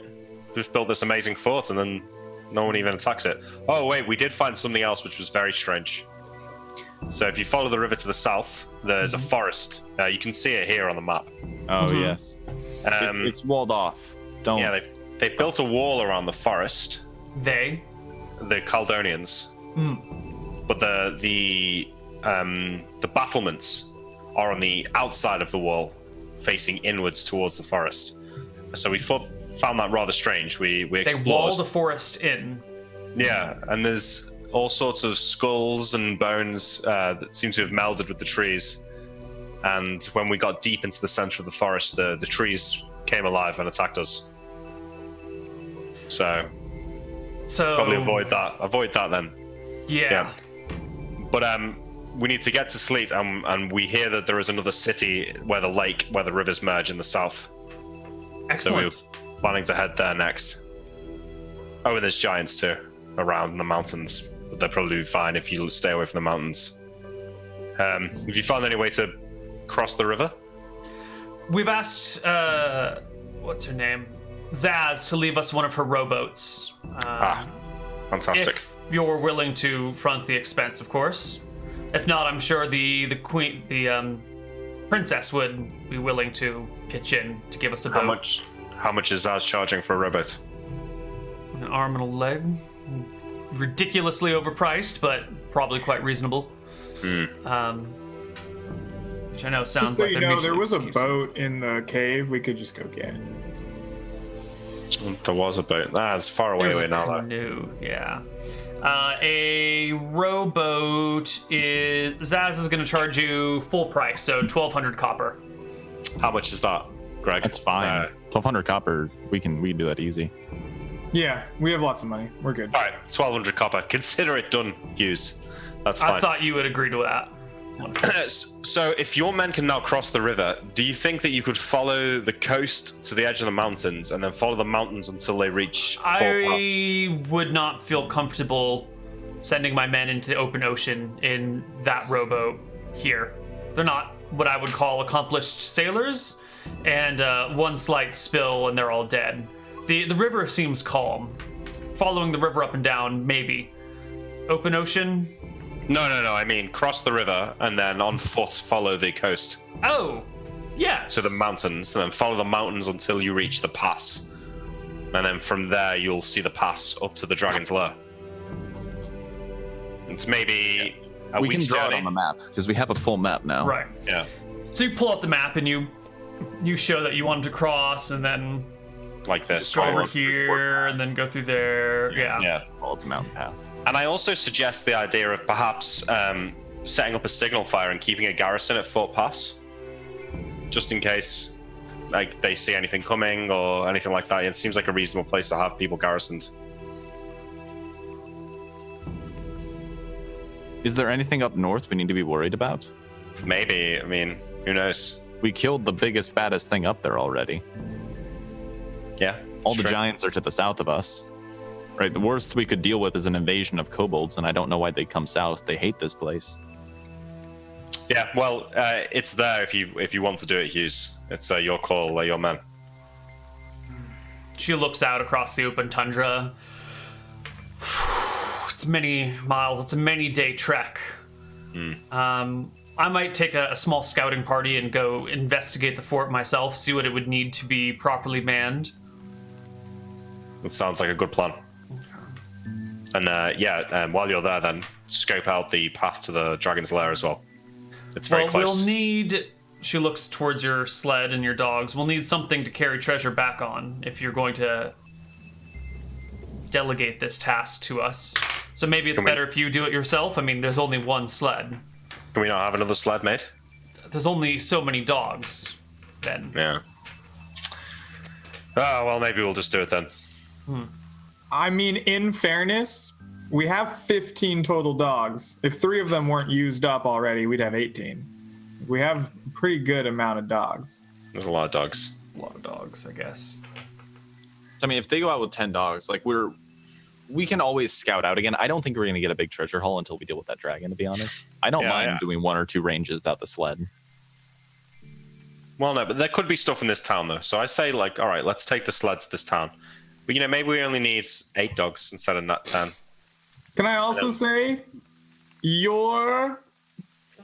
We've built this amazing fort and then no one even attacks it. Oh wait, we did find something else which was very strange. So if you follow the river to the south, there's a forest. You can see it here on the map. Oh, yes. It's walled off. Don't. Yeah, they built a wall around the forest. The Caledonians. But the battlements are on the outside of the wall, facing inwards towards the forest. So we found that rather strange. We explored. They wall the forest in. Yeah, and there's all sorts of skulls and bones that seem to have melded with the trees. And when we got deep into the center of the forest, the trees came alive and attacked us. So probably avoid that. Avoid that then. Yeah. But we need to get to Sleet, and we hear that there is another city where the rivers merge in the south. Excellent. So we were planning to head there next. Oh, and there's giants too around the mountains, but they'll probably be fine if you stay away from the mountains. Have you found any way to cross the river? We've asked, what's her name? Zaz to leave us one of her rowboats. Fantastic. If you're willing to front the expense, of course. If not, I'm sure the princess would be willing to pitch in to give us a boat. How much is Zaz charging for a rowboat? An arm and a leg. Ridiculously overpriced, but probably quite reasonable. Which I know sounds Just so like you they're know, there mutually was a exclusive. boat in the cave we could just go get. There was a boat. It's far away There's now. a canoe, yeah. A rowboat is... Zaz is going to charge you full price, so 1,200 copper. How much is that, Greg? That's fine. 1,200 copper. We can do that easy. Yeah, we have lots of money. We're good. All right, 1,200 copper. Consider it done, Hughes. That's fine. I thought you would agree to that. So if your men can now cross the river, do you think that you could follow the coast to the edge of the mountains and then follow the mountains until they reach Fort Pass? I would not feel comfortable sending my men into the open ocean in that rowboat here. They're not what I would call accomplished sailors, and one slight spill and they're all dead. The river seems calm. Following the river up and down, maybe. Open ocean? No. I mean, cross the river and then on foot follow the coast Oh, yes. to the mountains, and then follow the mountains until you reach the pass. And then from there, you'll see the pass up to the Dragon's Lair. It's maybe a We can week's draw journey. it on the map because we have a full map now. Right. Yeah, So you pull out the map and you show that you wanted to cross and then like this. go right? over here and then go through there. Yeah. Yeah. Follow the mountain path. And I also suggest the idea of perhaps setting up a signal fire and keeping a garrison at Fort Pass, just in case like they see anything coming or anything like that. It seems like a reasonable place to have people garrisoned. Is there anything up north we need to be worried about? Maybe. I mean, who knows? We killed the biggest, baddest thing up there already. Yeah. All it's the true. giants are to the south of us. Right, the worst we could deal with is an invasion of kobolds, and I don't know why they'd come south. They hate this place. Yeah. Well, it's there if you want to do it, Hughes. It's your call, your man. She looks out across the open tundra. It's many miles. It's a many-day trek. I might take a small scouting party and go investigate the fort myself, see what it would need to be properly manned. That sounds like a good plan. And while you're there, then scope out the path to the Dragon's Lair as well. It's very close. We'll need She looks towards your sled and your dogs. We'll need something to carry treasure back on if you're going to delegate this task to us. So maybe it's better if you do it yourself. I mean, there's only one sled. Can we not have another sled, mate? There's only so many dogs, then. Yeah. Oh, well, maybe we'll just do it then. I mean, in fairness, we have 15 total dogs. If 3 of them weren't used up already, we'd have 18. We have a pretty good amount of dogs. There's a lot of dogs. A lot of dogs, I guess. I mean, if they go out with 10 dogs, like we can always scout out again. I don't think we're going to get a big treasure haul until we deal with that dragon, to be honest. I don't mind doing 1 or 2 ranges without the sled. Well, no, but there could be stuff in this town, though. So I say, like, all right, let's take the sled to this town. But, maybe we only need 8 dogs instead of not 10. Can I also say, your,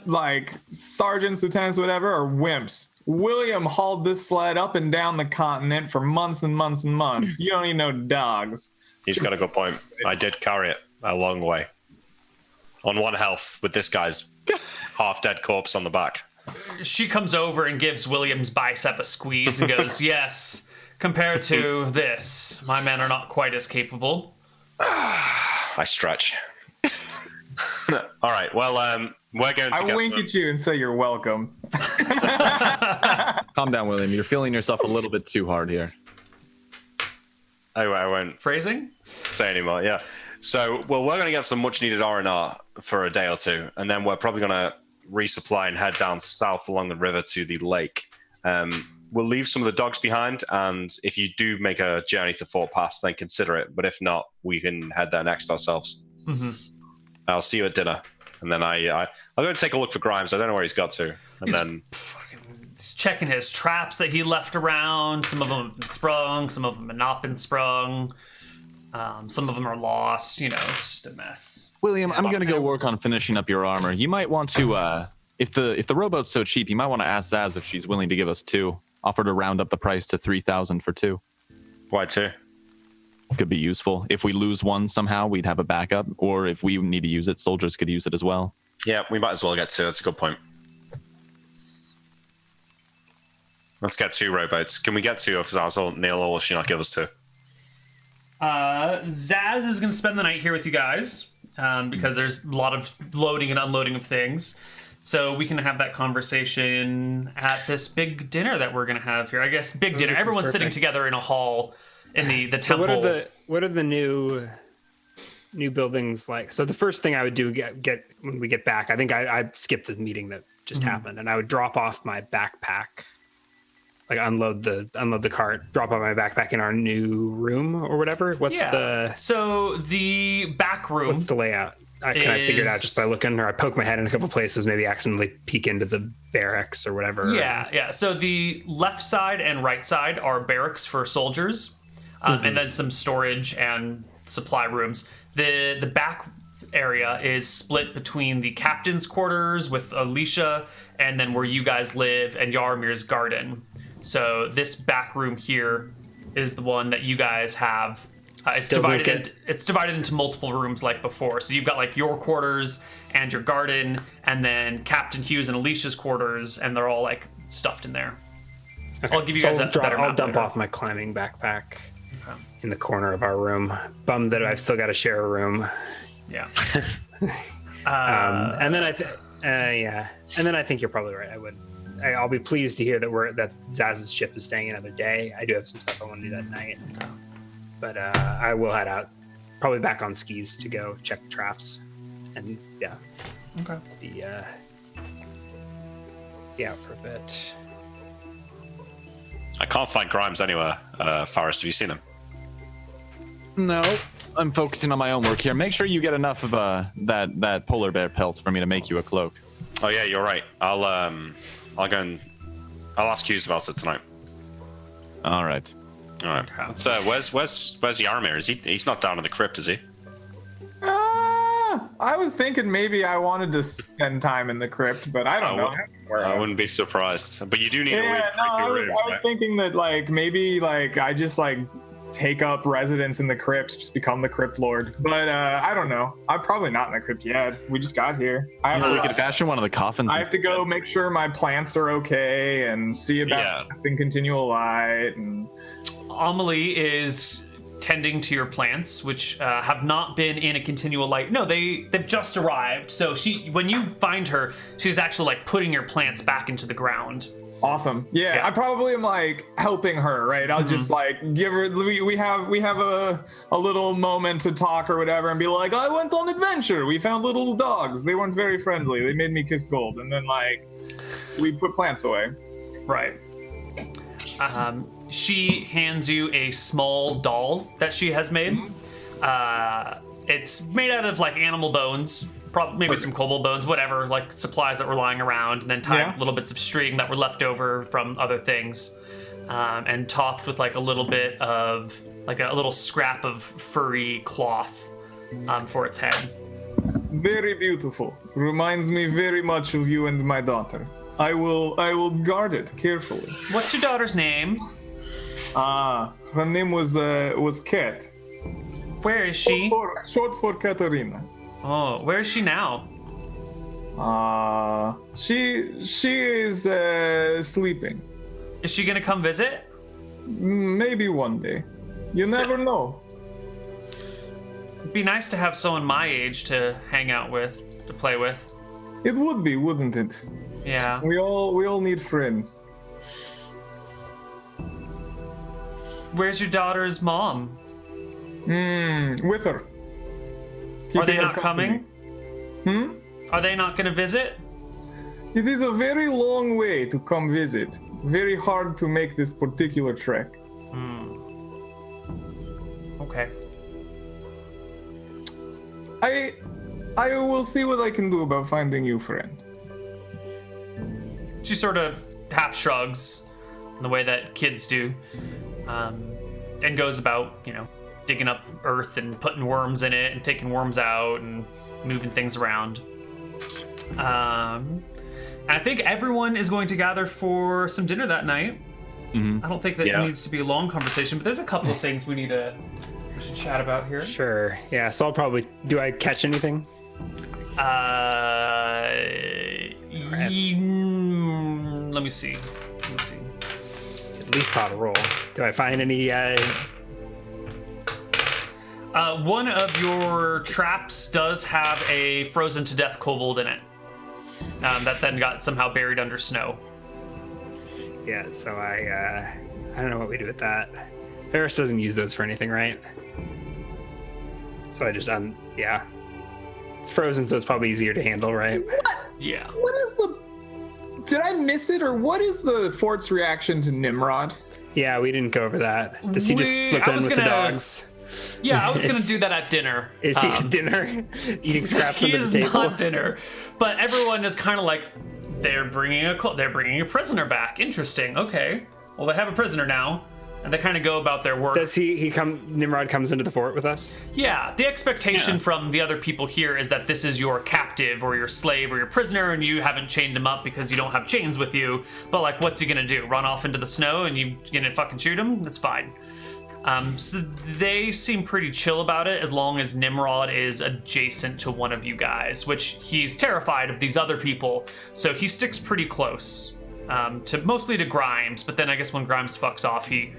like, sergeants, lieutenants, whatever, are wimps. William hauled this sled up and down the continent for months and months and months. You don't need no dogs. He's got a good point. I did carry it a long way. On 1 health with this guy's half-dead corpse on the back. She comes over and gives William's bicep a squeeze and goes, yes, compared to this, my men are not quite as capable. I stretch. All right, well, we're going to I wink at you and say you're welcome. Calm down, William. You're feeling yourself a little bit too hard here. Anyway, I won't Phrasing? say anymore, yeah. So, we're going to get some much-needed R&R for a day or 2, and then we're probably going to resupply and head down south along the river to the lake. We'll leave some of the dogs behind, and if you do make a journey to Fort Pass, then consider it. But if not, we can head there next ourselves. Mm-hmm. I'll see you at dinner, and then I'll go and take a look for Grimes. I don't know where he's got to, and He's checking his traps that he left around. Some of them have been sprung, some of them have not been sprung. Some of them are lost. It's just a mess. William, I'm going to go work on finishing up your armor. You might want to, if the rowboat's so cheap, you might want to ask Zaz if she's willing to give us 2. Offer to round up the price to 3,000 for 2. why 2? Could be useful. If we lose one somehow, we'd have a backup. Or if we need to use it, soldiers could use it as well. Yeah, we might as well get 2. That's a good point. Let's get 2 rowboats. Can we get 2 of Zaz or Neal, or will she not give us 2? Zaz is going to spend the night here with you guys because there's a lot of loading and unloading of things. So we can have that conversation at this big dinner that we're going to have here. I guess big dinner. Everyone's sitting together in a hall in the temple. So what are the new buildings like? So the first thing I would do get when we get back, I think I skipped the meeting that just happened, and I would drop off my backpack, like unload the cart, drop off my backpack in our new room or whatever. So the back room. What's the layout? Can I figure it out just by looking, or I poke my head in a couple places, maybe accidentally peek into the barracks or whatever? Yeah. So the left side and right side are barracks for soldiers, and then some storage and supply rooms. The back area is split between the captain's quarters with Alicia, and then where you guys live, and Yarmir's garden. So this back room here is the one that you guys have. It's divided into multiple rooms like before. So you've got like your quarters and your garden, and then Captain Hughes and Alicia's quarters, and they're all like stuffed in there. Okay. I'll give you guys a better map. I'll dump off my climbing backpack in the corner of our room. Bummed that I've still got to share a room. Yeah. And then I think you're probably right. I'll be pleased to hear that Zaz's ship is staying another day. I do have some stuff I want to do that night. But I will head out, probably back on skis to go check the traps, and be out for a bit. I can't find Grimes anywhere. Forrest, have you seen him? No, I'm focusing on my own work here. Make sure you get enough of that polar bear pelt for me to make you a cloak. Oh yeah, you're right. I'll go and I'll ask Hughes about it tonight. All right. All right. Where's Yarmir? He's not down in the crypt, is he? I was thinking maybe I wanted to spend time in the crypt, but I don't know. I wouldn't be surprised. But you do need a way to I was thinking that like maybe like I just like take up residence in the crypt, just become the crypt lord. But I don't know. I'm probably not in the crypt yet. We just got here. We could fashion one of the coffins. I have to go make sure my plants are okay and see about casting continual light. And Amelie is tending to your plants, which have not been in a continual light. No, they've just arrived. So when you find her, she's actually like putting your plants back into the ground. Awesome. Yeah, I probably am like helping her, right? I'll just like give her. We have a little moment to talk or whatever, and be like, I went on adventure. We found little dogs. They weren't very friendly. They made me kiss gold, and then like we put plants away. Right. She hands you a small doll that she has made. It's made out of like animal bones. Maybe some kobold bones, whatever, like supplies that were lying around, and then tied little bits of string that were left over from other things, and topped with like a little bit of like a little scrap of furry cloth for its head. Very beautiful. Reminds me very much of you and my daughter. I will guard it carefully. What's your daughter's name? Her name was Kat. Where is she? Short for Katarina. Oh, where is she now? She is sleeping. Is she gonna come visit? Maybe one day. You never know. It'd be nice to have someone my age to hang out with, to play with. It would be, wouldn't it? Yeah. We all need friends. Where's your daughter's mom? With her. Are they Keeping her not company. coming? Are they not gonna visit? It is a very long way to come visit. Very hard to make this particular trek. Okay. I will see what I can do about finding you, friend. She sort of half shrugs in the way that kids do, and goes about, digging up earth and putting worms in it and taking worms out and moving things around. I think everyone is going to gather for some dinner that night. I don't think that it needs to be a long conversation, but there's a couple of things we should chat about here. Sure. Yeah. So I'll probably. Do I catch anything? Let me see. At least on a roll. Do I find any? One of your traps does have a frozen to death kobold in it. That then got somehow buried under snow. Yeah. So I don't know what we do with that. Ferris doesn't use those for anything, right? So I just yeah. It's frozen, so it's probably easier to handle, right? Yeah. What is did I miss it, or what is the fort's reaction to Nimrod? Yeah, we didn't go over that. Does he just slip in with the dogs? Yeah, I was going to do that at dinner. Is he at dinner? Eating scraps under the table? He is not dinner. But everyone is kind of like, they're bringing a prisoner back. Interesting. Okay. Well, they have a prisoner now. And they kind of go about their work. Does Nimrod comes into the fort with us? Yeah, the expectation from the other people here is that this is your captive or your slave or your prisoner, and you haven't chained him up because you don't have chains with you. But like, what's he gonna do? Run off into the snow and you gonna fucking shoot him? That's fine. So they seem pretty chill about it as long as Nimrod is adjacent to one of you guys, which he's terrified of these other people, so he sticks pretty close. Mostly to Grimes, but then I guess when Grimes fucks off, he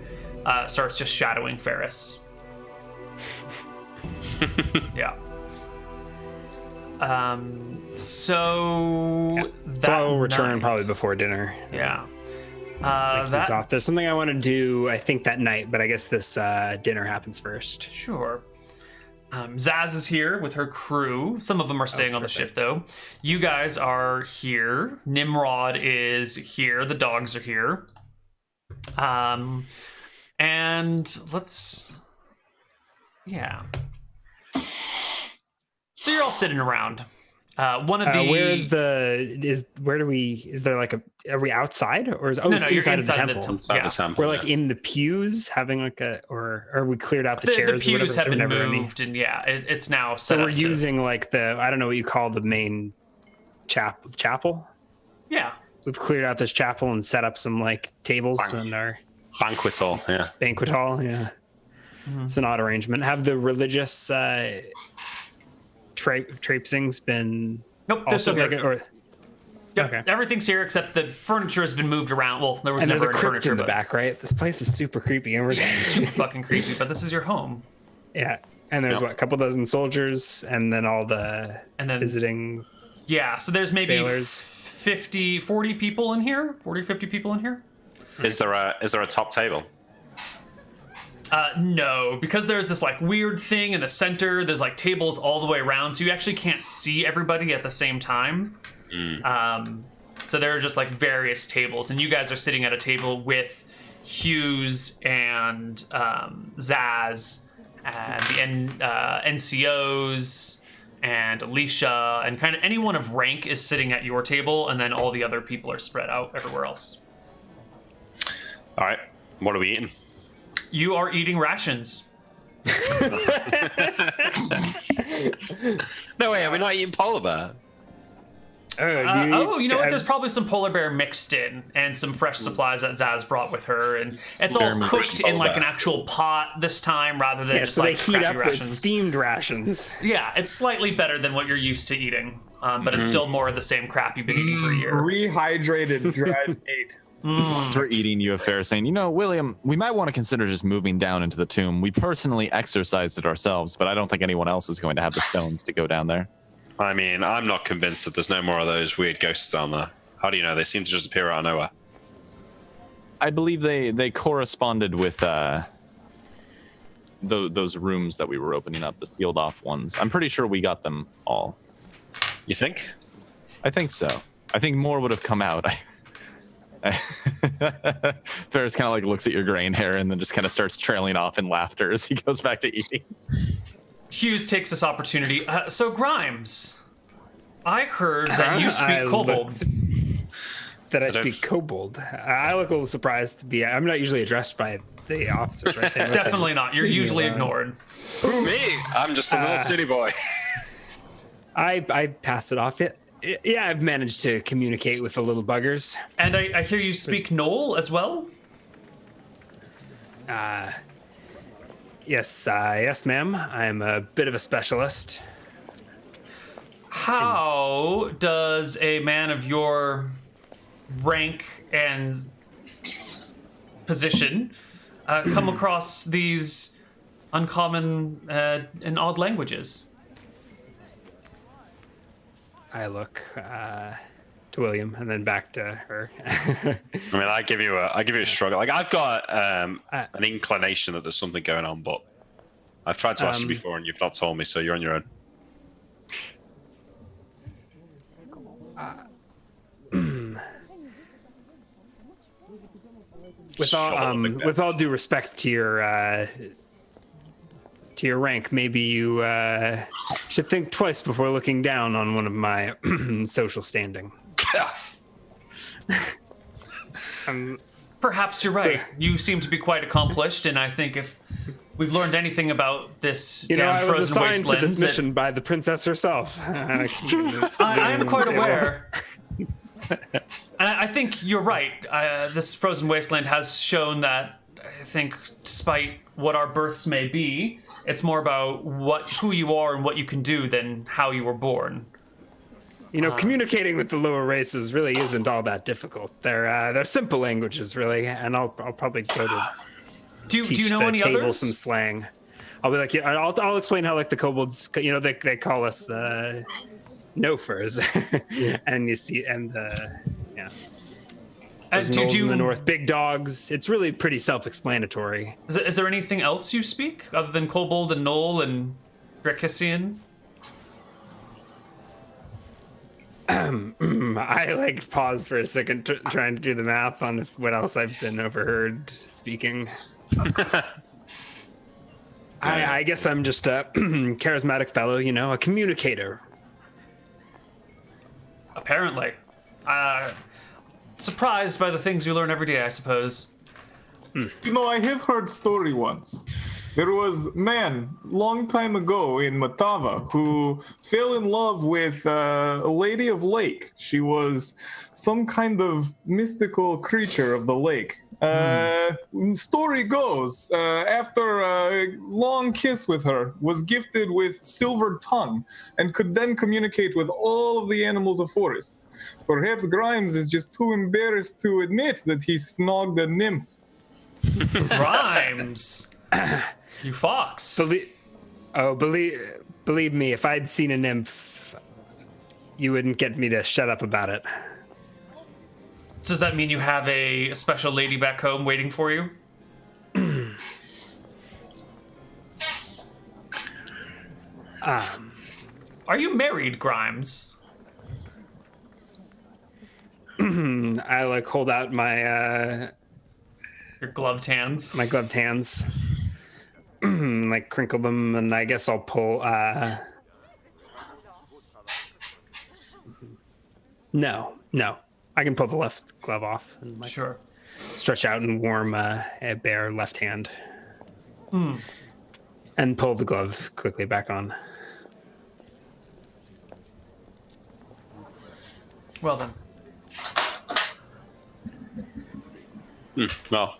starts just shadowing Ferris. Yeah. So I'll return probably before dinner. Yeah. There's something I want to do, I think, that night, but I guess this dinner happens first. Sure. Zaz is here with her crew. Some of them are staying on the ship, though. You guys are here. Nimrod is here. The dogs are here. And let's... Yeah. So you're all sitting around. One of the... Are we outside? Or it's inside inside the temple. Inside the temple. We're like in the pews having or we cleared out the chairs. The pews or have been moved, and it's now set so up. We're using like I don't know what you call the main chapel. Yeah. We've cleared out this chapel and set up some like tables in our banquet hall. Yeah. Banquet hall. Yeah. It's an odd arrangement. Have the religious traipsings been Nope, they're also still like here. or Yep, okay. everything's here except the furniture has been moved around. Well, there was and there's never a any crypt furniture in the but back, right? This place is super creepy, and we're it's super fucking creepy. But this is your home. yeah. And there's Yep. what, a couple dozen soldiers, and then all the And then visiting. Yeah, so there's maybe Sailors. 40 people in here. 40, 50 people in here. Is there a top table? No, because there's this like weird thing in the center. There's like tables all the way around, so you actually can't see everybody at the same time. So there are just like various tables, and you guys are sitting at a table with Hughes and Zaz and the NCOs and Alicia, and kind of anyone of rank is sitting at your table, and then all the other people are spread out everywhere else. All right. What are we eating? You are eating rations. No way. Are we not eating polar bear? You know what? There's probably some polar bear mixed in, and some fresh supplies that Zaz brought with her, and it's all Bear cooked mixed in like polar an bear. actual pot this time, rather than Yeah, just so like they heat crappy up with rations. steamed rations. Yeah, it's slightly better than what you're used to eating, but it's still more of the same crap you've been eating for a year. Rehydrated dried meat. As we're eating, you affair saying, you know, William, we might want to consider just moving down into the tomb. We personally exercised it ourselves, but I don't think anyone else is going to have the stones to go down there. I mean, I'm not convinced that there's no more of those weird ghosts down there. How do you know? They seem to just appear out of nowhere. I believe they corresponded with those rooms that we were opening up, the sealed off ones. I'm pretty sure we got them all. You think? I think so. I think more would have come out. Ferris kind of like looks at your graying hair and then just kind of starts trailing off in laughter as he goes back to eating. Hughes takes this opportunity. So Grimes, I heard that you speak kobold. That I But I've- speak kobold. I look a little surprised to be. I'm not usually addressed by the officers, right? They must have Definitely just not. You're leave me usually alone. ignored. Who, me? I'm just a little city boy. I pass it off. Yeah, I've managed to communicate with the little buggers. And I hear you speak Knoll as well. Yes, yes, ma'am. I'm a bit of a specialist. How does a man of your rank and position come across these uncommon and odd languages? I look to William and then back to her. I mean, I give you a shrug. Like I've got an inclination that there's something going on, but I've tried to ask you before and you've not told me, so you're on your own. With all due respect to your rank, maybe you should think twice before looking down on one of my social standing. Perhaps you're right. So- You seem to be quite accomplished, and I think if we've learned anything about this You know, damn I was frozen assigned wasteland, to this that- mission by the princess herself. I am quite aware. And I think you're right. This frozen wasteland has shown that, I think, despite what our births may be, it's more about who you are and what you can do than how you were born. You know, communicating with the lower races really isn't all that difficult. They're simple languages, really, and I'll probably go to Do you teach know the any table others? some slang. I'll be like, yeah, I'll explain how like the kobolds, you know, they call us the no-furs, and you see, and yeah, those do gnolls in the you, north, big dogs. It's really pretty self-explanatory. is there anything else you speak other than kobold and knoll and Grecian? I like pause for a second, trying to do the math on what else I've been overheard speaking. I guess I'm just a charismatic fellow, you know, a communicator. Apparently. Surprised by the things you learn every day, I suppose. You know, I have heard story once There was man long time ago in Matava who fell in love with a lady of lake. She was some kind of mystical creature of the lake. Story goes, after a long kiss with her, was gifted with silver tongue and could then communicate with all of the animals of forest. Perhaps Grimes is just too embarrassed to admit that he snogged a nymph. Grimes, you fox. Believe me, if I'd seen a nymph, you wouldn't get me to shut up about it. Does that mean you have a special lady back home waiting for you? Are you married, Grimes? I like hold out my Your gloved hands. my gloved hands, like crinkle them, and I guess I'll pull. No, I can pull the left glove off and like Sure. stretch out and warm a bare left hand, and pull the glove quickly back on. Well then. Well.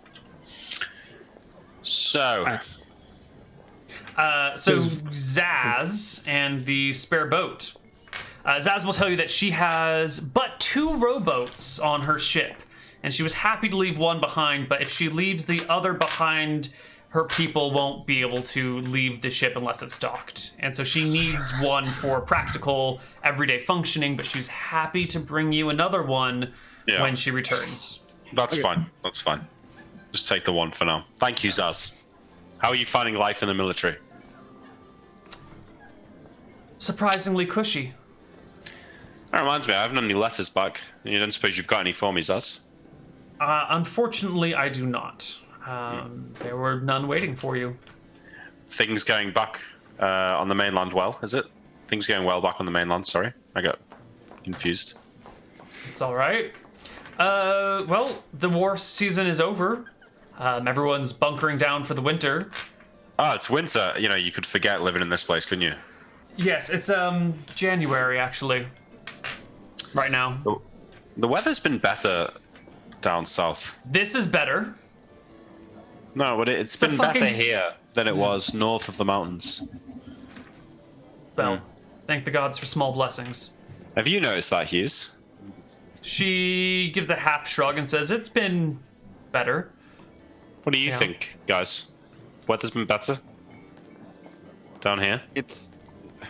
So. So Zaz and the spare boat. Zaz will tell you that she has but 2 rowboats on her ship, and she was happy to leave one behind, but if she leaves the other behind, her people won't be able to leave the ship unless it's docked. And so she needs one for practical, everyday functioning, but she's happy to bring you another one when she returns. That's fine. That's fine. Just take the one for now. Thank you, Zaz. How are you finding life in the military? Surprisingly cushy. That reminds me, I haven't any letters back. You don't suppose you've got any for me, Zaz? Unfortunately, I do not. There were none waiting for you. Things going back on the mainland well, is it? Things going well back on the mainland, sorry. I got confused. It's all right. Well, the war season is over. Everyone's bunkering down for the winter. Oh, it's winter. You know, you could forget living in this place, couldn't you? Yes, it's January actually. Right now. The weather's been better down south. This is better. No, but it's been better here than it was north of the mountains. Well, thank the gods for small blessings. Have you noticed that, Hughes? She gives a half shrug and says, "It's been better." What do you think, guys? Weather's been better down here?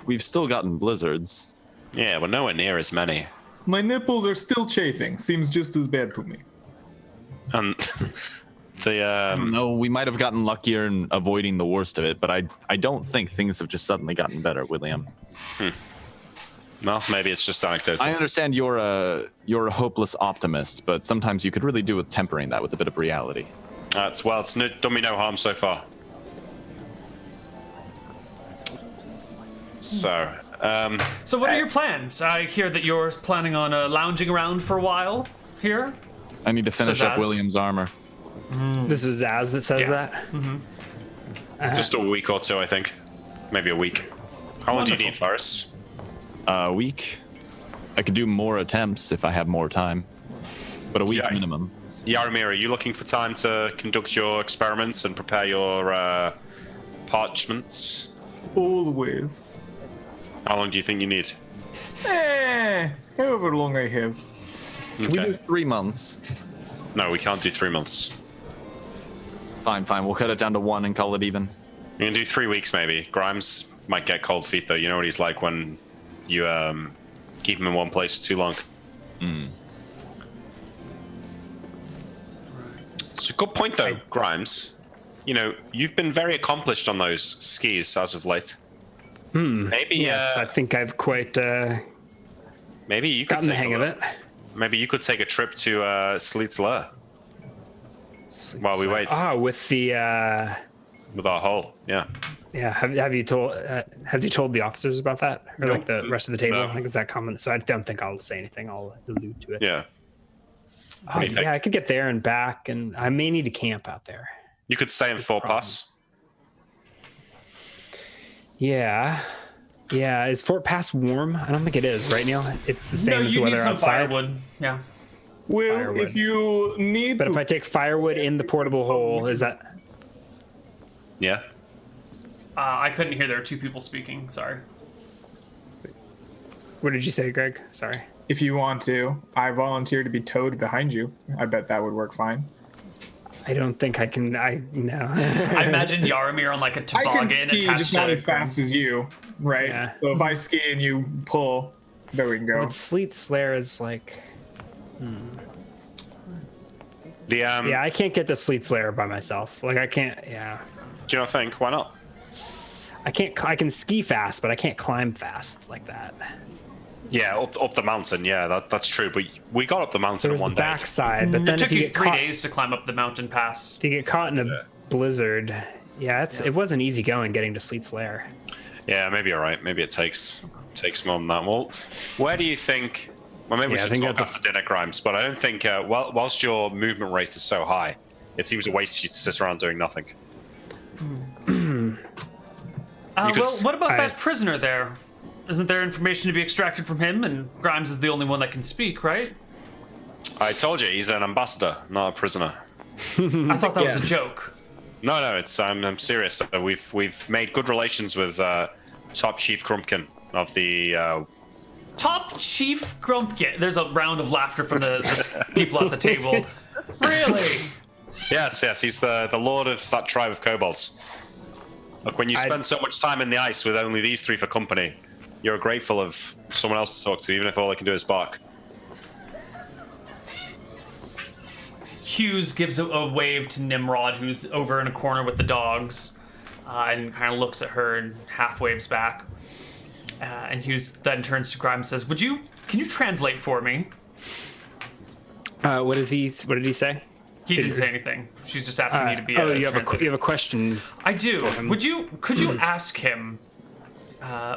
We've still gotten blizzards. Yeah, we're nowhere near as many. My nipples are still chafing. Seems just as bad to me. And No, we might have gotten luckier in avoiding the worst of it, but I don't think things have just suddenly gotten better, William. Well, maybe it's just anecdotal. I understand you're a hopeless optimist, but sometimes you could really do with tempering that with a bit of reality. It's done me no harm so far. So, So what are your plans? I hear that you're planning on lounging around for a while here. I need to finish up Zaz? William's armor. This was Zaz that says Yeah. that. just a week or two, I think. Maybe a week. How long do you need, Faris? A week. I could do more attempts if I have more time, but a week Yeah. minimum. Yaramir, are you looking for time to conduct your experiments and prepare your parchments? Always. How long do you think you need? However long I have. Can we do 3 months? No, we can't do 3 months. Fine. We'll cut it down to 1 and call it even. You can do 3 weeks, maybe. Grimes might get cold feet, though. You know what he's like when you keep him in one place too long. It's a good point, though, Grimes. You know, you've been very accomplished on those skis as of late. Maybe, Yes, I think I've quite maybe you could gotten the take hang of it. Maybe you could take a trip to Sleet's Lair while we wait with the with our hull. Yeah. yeah. Have you told? Has he told the officers about that, or like the rest of the table? No. Like, is that common? So I don't think I'll say anything. I'll allude to it. Yeah. Oh, do you think? yeah, I could get there and back, and I may need to camp out there. You could stay in Fort problem. Pass. Yeah. Yeah. Is Fort Pass warm? I don't think it is, right, Neal? It's the same No, as the you weather need some outside. firewood. Yeah. Will, Firewood. if you need But to, if I take firewood in the portable hole, is that? Yeah. I couldn't hear. There were two people speaking. Sorry. What did you say, Greg? Sorry. if you want to, I volunteer to be towed behind you. I bet that would work fine. I don't think I can. No. I imagine Yaramir on like a I toboggan can ski, attached just to not as fast as you, right? Yeah. So if I ski and you pull, there we can go. But Sleet Slayer is like. Yeah, I can't get the Sleet Slayer by myself. Like I can't. Yeah. Do you not think? Why not? I can't. I can ski fast, but I can't climb fast like that. Yeah, up the mountain. Yeah, that's true. But we got up the mountain There in was the one day. backside, but It then took if you you get 3 caught, days to climb up the mountain pass. if you get caught in a blizzard, it wasn't easy going getting to Sleet's Lair. Yeah, maybe you're right. Maybe it takes more than that. Well, where do you think? Well, maybe we Yeah, I should think talk that's after dinner, Grimes. But I don't think. Whilst your movement rate is so high, it seems a waste for you to sit around doing nothing. You could Well, what about I- that prisoner there? Isn't there information to be extracted from him? And Grimes is the only one that can speak, right? I told you, he's an ambassador, not a prisoner. I thought that was a joke. No, it's I'm serious. We've made good relations with Top Chief Crumpkin of the. Top Chief Grumpkin. There's a round of laughter from the people at the table. Really? Yes, he's the lord of that tribe of kobolds. Look, when you spend so much time in the ice with only these three for company, you're grateful of someone else to talk to, even if all they can do is bark. Hughes gives a wave to Nimrod, who's over in a corner with the dogs, and kind of looks at her and half waves back. And Hughes then turns to Grimes and says, can you translate for me? What did he say? He didn't say anything. She's just asking me to be a you have translator. a question. I do. Could you ask him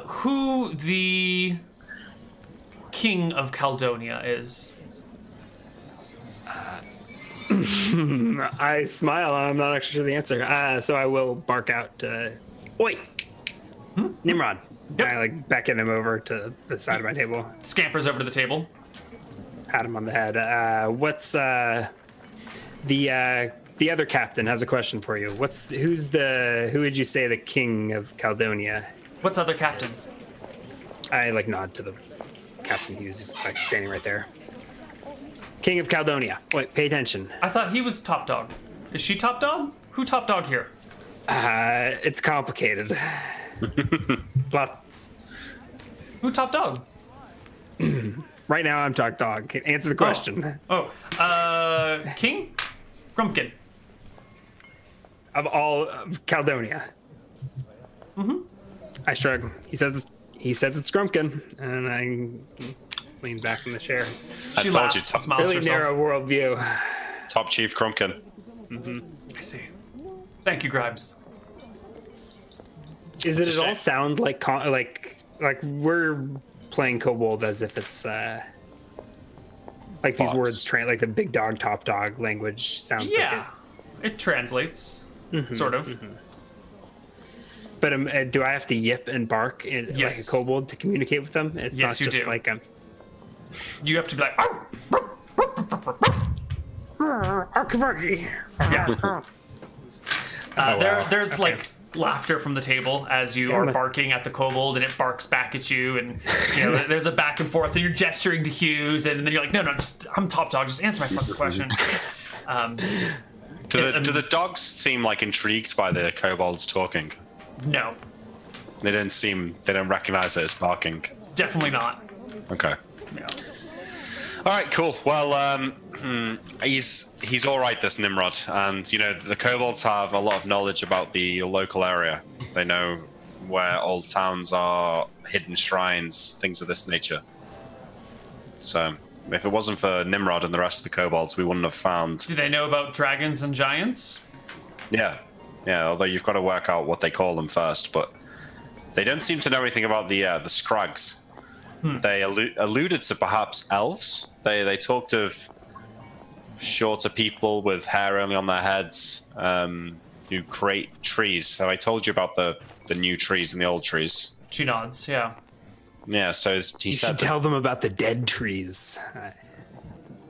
who the king of Caledonia is? I smile. I'm not actually sure the answer. So I will bark out, "Oi, Nimrod!" Yep. I like beckon him over to the side of my table, Scampers over to the table. pat him on the head. What's the other captain has a question for you. Who would you say the king of Caledonia? What's other captain? I like nod to the Captain Hughes, who's like standing right there. King of Caledonia. Wait, pay attention. I thought he was top dog. Is she top dog? Who top dog here? It's complicated. Lot. Who top dog? Right now, I'm talk dog. Answer the question. King? Grumpkin. Of all of Caledonia. I shrug. He says it's Grumpkin, and I lean back in the chair. She told laughs you, and top- smiles to Really herself. narrow worldview. Top Chief Crumpkin. I see. Thank you, Grimes. Is it It's a at all shame. sound like we're playing Kobold as if it's like these Fox. words like the big dog, top dog language sounds like Yeah. It translates. Sort of. it. But do I have to yip and bark like a Yes. kobold to communicate with them? It's Yes, not you just do. like You have to be like, yeah. There's Okay. like laughter from the table as you are but- barking at the kobold, and it barks back at you, and there's a back and forth, and you're gesturing to Hughes, and then you're like, no, I'm top dog. Just answer my fucking question. Do It's the dogs seem like intrigued by the kobolds talking? No, They don't recognize it as barking. definitely not. Okay. No. All right, cool. Well, he's all right, this Nimrod, and the kobolds have a lot of knowledge about the local area. They know where old towns are, hidden shrines, things of this nature. So, if it wasn't for Nimrod and the rest of the kobolds, we wouldn't have found. Do they know about dragons and giants? Yeah. Although you've got to work out what they call them first, but they don't seem to know anything about the Scrags. They alluded to perhaps elves. They talked of shorter people with hair only on their heads. to create trees. Have I told you about the new trees and the old trees? She nods. Yeah. Yeah, so he You said should that, tell them about the dead trees.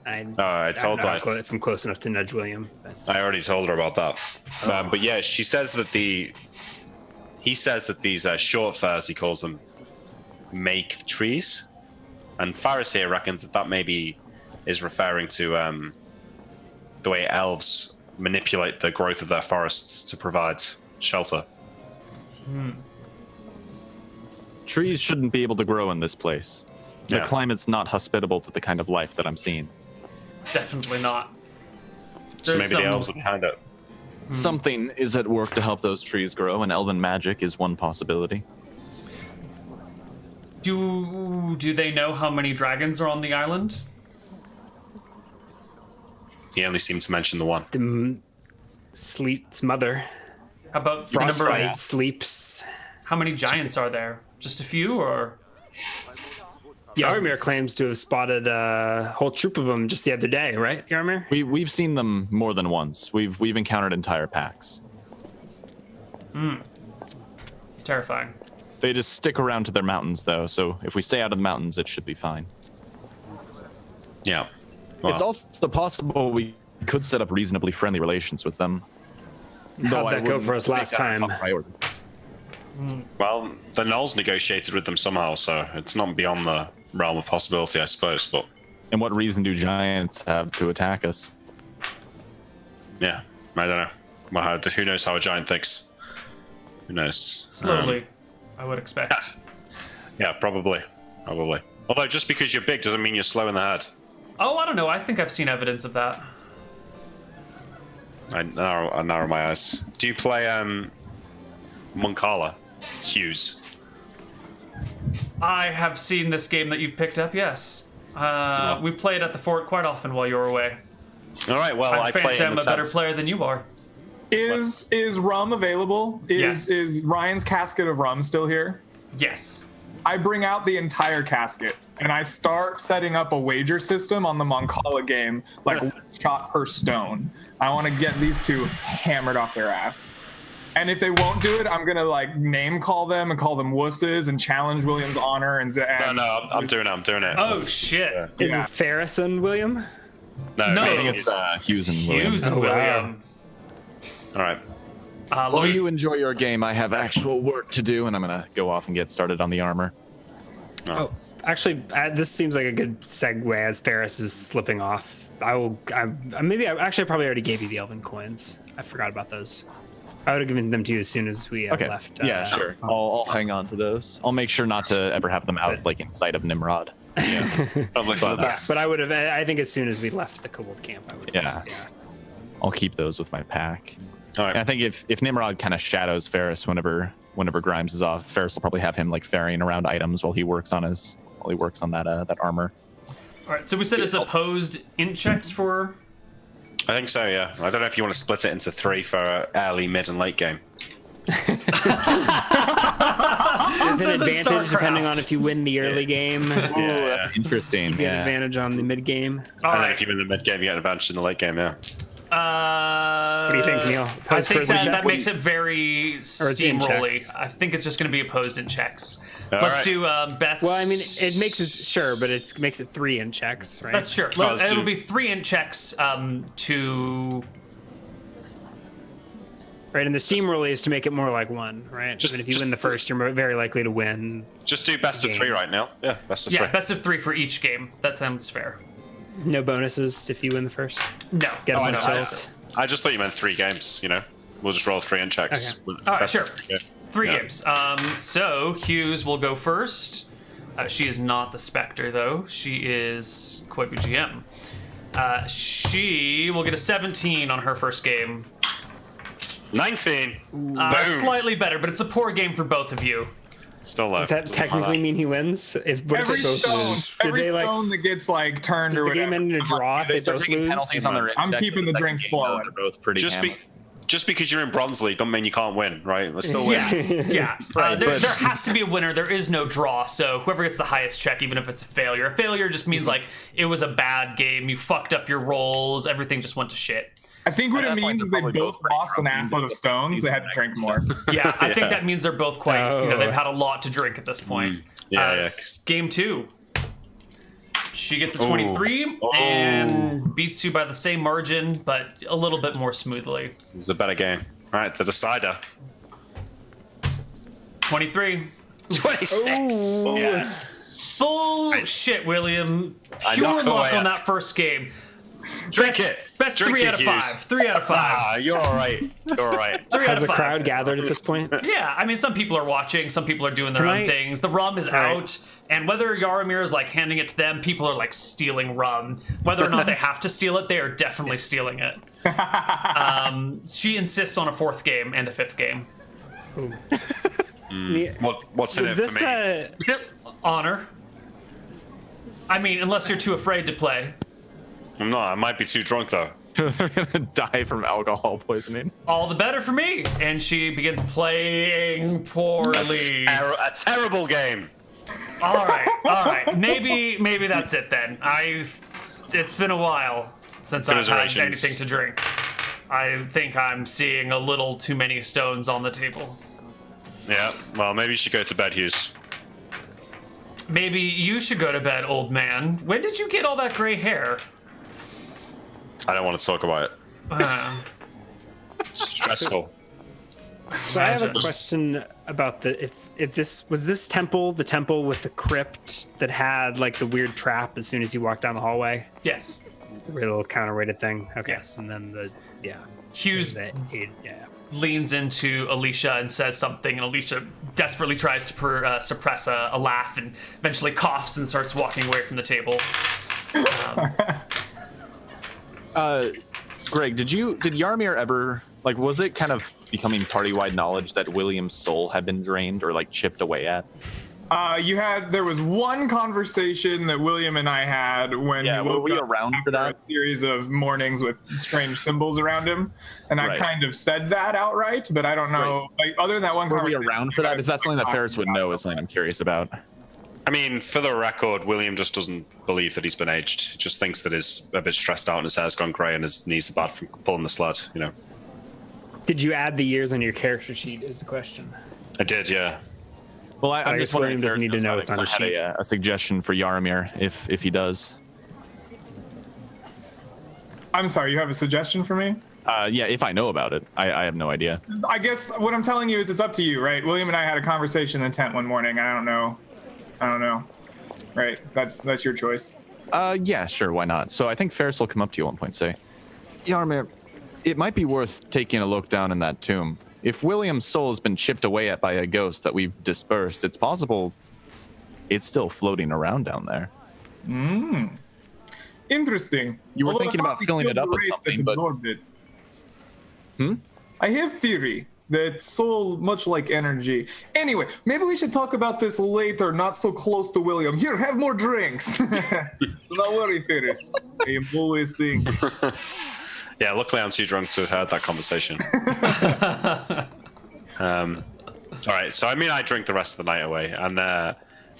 I I told don't know her. if I'm close enough to nudge William. But. I already told her about that. But yeah, she says that he says that these short furs, he calls them, make trees. And Faris here reckons that maybe is referring to the way elves manipulate the growth of their forests to provide shelter. Trees shouldn't be able to grow in this place. The Yeah. climate's not hospitable to the kind of life that I'm seeing. Definitely not. So There's maybe the some- elves are kind of... Something is at work to help those trees grow, and elven magic is one possibility. Do they know how many dragons are on the island? He only seemed to mention the one. Sleep's mother. How about the number Frostbite of, sleeps. how many giants are there? Just a few, or Yarmir claims to have spotted a whole troop of them just the other day, right, Yarmir? We've seen them more than once. We've encountered entire packs. terrifying? They just stick around to their mountains, though. So if we stay out of the mountains, it should be fine. Yeah. It's Well, also possible we could set up reasonably friendly relations with them. Though I How'd that go wouldn't for us make last that our time? top priority. well, the Gnolls negotiated with them somehow, so it's not beyond the realm of possibility, I suppose. But And what reason do giants have to attack us? yeah, I don't know. Well, who knows how a giant thinks? Who knows? Slowly, I would expect. Yeah, probably. Although just because you're big doesn't mean you're slow in the head. Oh, I don't know. I think I've seen evidence of that. I narrow my eyes. Do you play Moncala? Hughes. I have seen this game that you've picked up. Yes, we play it at the fort quite often while you're away. All right. Well, I I play fancy in I'm the a better tent. player than you are. Is rum available? Yes. Is Ryan's casket of rum still here? Yes. I bring out the entire casket and I start setting up a wager system on the Moncala game, like one shot per stone. I want to get these two hammered off their ass. And if they won't do it, I'm gonna like name call them and call them wusses and challenge William's honor and No, I'm doing it. Oh shit. Is Yeah. this Ferris and William? No. I I think it's Hughes and William. Hughes and Oh, wow. William. All right. Let While me- you enjoy your game, I have actual work to do, and I'm gonna go off and get started on the armor. Oh, actually, this seems like a good segue as Ferris is slipping off. I probably already gave you the elven coins. I forgot about those. I would have given them to you as soon as we Okay. left. Yeah, sure. I'll hang on to those. I'll make sure not to ever have them out like in sight of Nimrod. Probably for the best. But I would have. I think as soon as we left the kobold camp, I would. Yeah. I'll keep those with my pack. All And I right. think if Nimrod kind of shadows Ferris whenever Grimes is off, Ferris will probably have him like ferrying around items while he works on that armor. All right. So we said it's opposed int checks for. I think so. Yeah. I don't know if you want to split it into 3 for early, mid, and late game. With an This is advantage depending on StarCraft. if you win the early game. You Oh, that's interesting. get Yeah. advantage on the mid game. All And then right. if you win the mid game, you get an advantage in the late game. Yeah. What do you think, Neal? I Opposed think first that checks? makes it very Or it's in steamrolly. checks? I think it's just going to be opposed in checks. All Let's right. do best. Well, I mean, it makes it sure, but it makes it 3 in checks, right? That's sure. Well, It'll so- be 3 int checks to. Right, and the steamroll is to make it more like 1, right? Just- But if you just- win the first, you're very likely to win. Just do best of Game. 3 right now. Yeah, best of 3. Yeah, best of 3 for each game. That sounds fair. No bonuses if you win the first. No. Get Oh, them I on know, tilt. I just thought you meant 3 games. You know, we'll just roll 3 in checks. Okay. With All right, best sure. of 3, yeah. 3 Yeah. games. So Hughes will go first. She is not the Spectre, though. She is Koibu GM. She will get a 17 on her first game. 19. Boom. Slightly better, but it's a poor game for both of you. Still low. Does that technically mean he wins? What if they Every both stone, lose? Did every they like? stone that gets like turned Does or the game whatever. end in a draw if they both lose? I'm keeping the drinks flowing. They're both pretty. Just because you're in bronze league don't mean you can't win, right? Let's still win. Yeah. Right, there but- has to be a winner. There is no draw. So whoever gets the highest check, even if it's a failure just means like it was a bad game. You fucked up your rolls. Everything just went to shit. I think what At it that point, means is they're they probably both both lost an pretty assload of stones. They had to drink more. Yeah, I think that means they're both quite. Oh. They've had a lot to drink at this point. Yeah. Game 2. She gets a 23 and beats you by the same margin, but a little bit more smoothly. This is a better game. All right, the decider. 23. 26. Yeah. Bullshit, William. I Pure knock luck away on at- that first game. Drink it. Best Drink 3 it, out of Hughes. 5. 3 out of 5. Ah, you're all right. You're all right. 3 out Has of a 5. crowd gathered at this point? Yeah, I mean, some people are watching, some people are doing their Can own I- things. The rum is right. out, and whether Yaramir is like handing it to them, people are like stealing rum. Whether or not they have to steal it, they are definitely stealing it. She insists on a 4th game and a 5th game. What's in Is it this for me? Honor. I mean, unless you're too afraid to play. I'm not. I might be too drunk though. They're gonna die from alcohol poisoning. All the better for me. And she begins playing poorly. A terrible game. All right. Maybe that's it then. It's been a while since I've had Commiserations. anything to drink. I think I'm seeing a little too many stones on the table. Yeah. Well, maybe you should go to bed, Hughes. Maybe you should go to bed, old man. When did you get all that gray hair? I don't want to talk about it. Uh, It's stressful. So I have a Imagine. question about if this was this temple, the temple with the crypt that had like the weird trap as soon as you walk down the hallway, yes. the weird little counterweighted thing. Okay, Yes. and then Hughes yeah. leans into Alicia and says something, and Alicia desperately tries to suppress a laugh and eventually coughs and starts walking away from the table. Greg, did Yarmir ever was it kind of becoming party-wide knowledge that William's soul had been drained or like chipped away at? There was one conversation that William and I had when Yeah, he were woke we up around for after that? a series of mornings with strange symbols around him, and I Right. kind of said that outright, but I don't know. Like, other than that one Were we conversation, around for that? Is that something that Ferris would know? Is something I'm curious about. I mean, for the record, William just doesn't believe that he's been aged. He just thinks that he's a bit stressed out and his hair's gone grey and his knees are bad from pulling the sled. You know. Did you add the years on your character sheet? Is the question. I did, yeah. Well, I'm I just guess wondering William if doesn't need to know it's on I his had sheet. a suggestion for Yarmir if he does. I'm sorry, you have a suggestion for me? Yeah, if I know about it, I have no idea. I guess what I'm telling you is it's up to you, right? William and I had a conversation in the tent one morning. I don't know. Right? That's your choice. Yeah, sure, why not? So I think Ferris will come up to you at one point and say, Yarmir, it might be worth taking a look down in that tomb. If William's soul has been chipped away at by a ghost that we've dispersed, it's possible it's still floating around down there. Interesting. You were Although thinking I about thought we filling it killed up the with race that something, but- absorbed it. I have theory that soul, much like energy. Anyway, maybe we should talk about this later, not so close to William. Here, have more drinks. Don't worry, Ferris. I am always thinking. Yeah, luckily I'm too drunk to have heard that conversation. All right, so I mean, I drink the rest of the night away, and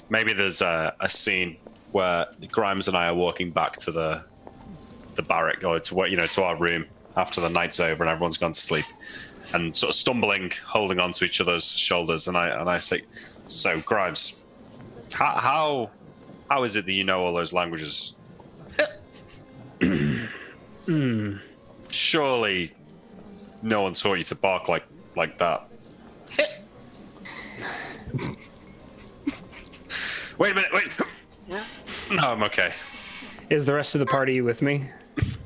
maybe there's a scene where Grimes and I are walking back to the barrack, or to what to our room after the night's over and everyone's gone to sleep, and sort of stumbling, holding on to each other's shoulders, and I say, "So Grimes, how is it that you know all those languages?" Surely, no one taught you to bark like that. Wait a minute, wait. No, I'm okay. Is the rest of the party with me?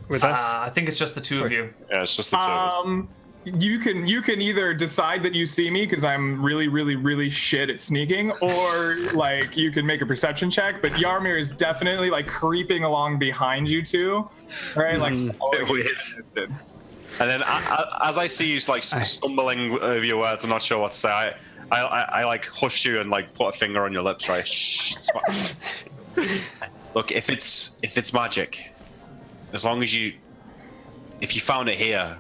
With us? I think it's just the two of you. Yeah, it's just the two of us. You can either decide that you see me because I'm really, really, really shit at sneaking, or like you can make a perception check. But Yarmir is definitely like creeping along behind you two, right? Like Bit weird. distance. And then as I see you like stumbling over your words, I'm not sure what to say. I like hush you and like put a finger on your lips, right? Shh, it's fine. Look, if it's magic, as long as if you found it here,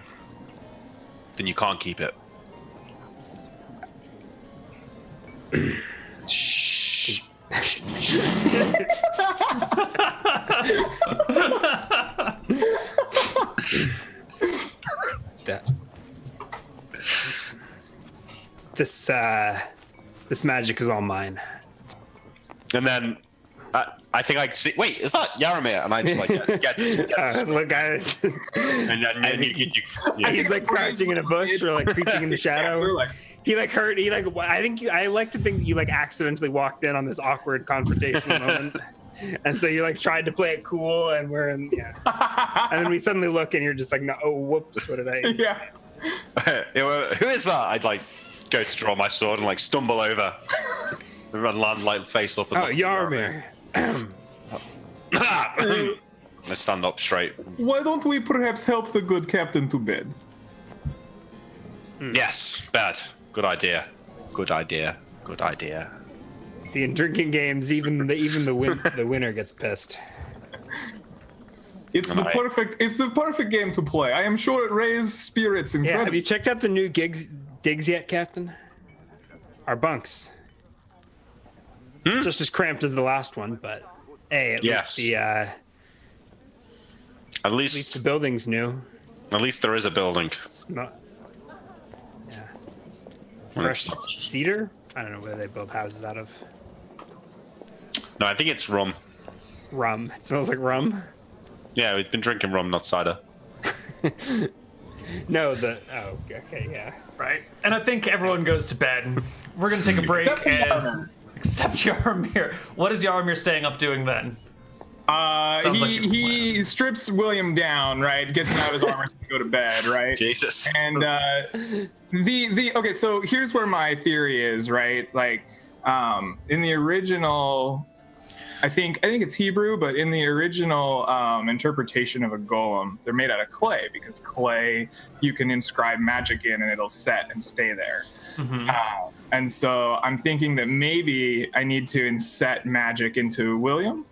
then you can't keep it. Shh. that. This magic is all mine. And then I think I see. Wait, is that Yaramir? And I just like get Look, and he's like crouching in a bush or like creeping in the shadow. He like hurt. He like. I like to think you like accidentally walked in on this awkward confrontational moment, and so you like tried to play it cool, and we're in. Yeah. And then we suddenly look, and you're just like, no, oh, whoops, what did I? Yeah. Who is that? I'd like go to draw my sword and like stumble over, and run land like face up. Oh, Yaramir. I stand up straight. Why don't we perhaps help the good captain to bed? Yes, bad. Good idea. Good idea. Good idea. See, in drinking games, even the winner gets pissed. It's the perfect game to play. I am sure it raises spirits Yeah, incredibly. have you checked out the new digs yet, Captain? Our bunks. Just as cramped as the last one, but hey, at least At least the building's new. At least there is a building. It's not, yeah. When it's Fresh cedar? I don't know where they build houses out of. No, I think it's rum. Rum. It smells like rum. Yeah, we've been drinking rum, not cider. No, okay, yeah. Right. And I think everyone goes to bed. We're gonna take a break except Yaramir. What is Yaramir staying up doing then? Sounds like your He strips William down, right? Gets him out of his armor to go to bed, right? Jesus. And okay, so here's where my theory is, right? Like, in the original, I think it's Hebrew, but in the original interpretation of a golem, they're made out of clay because clay you can inscribe magic in and it'll set and stay there. Mm-hmm. And so I'm thinking that maybe I need to inset magic into William.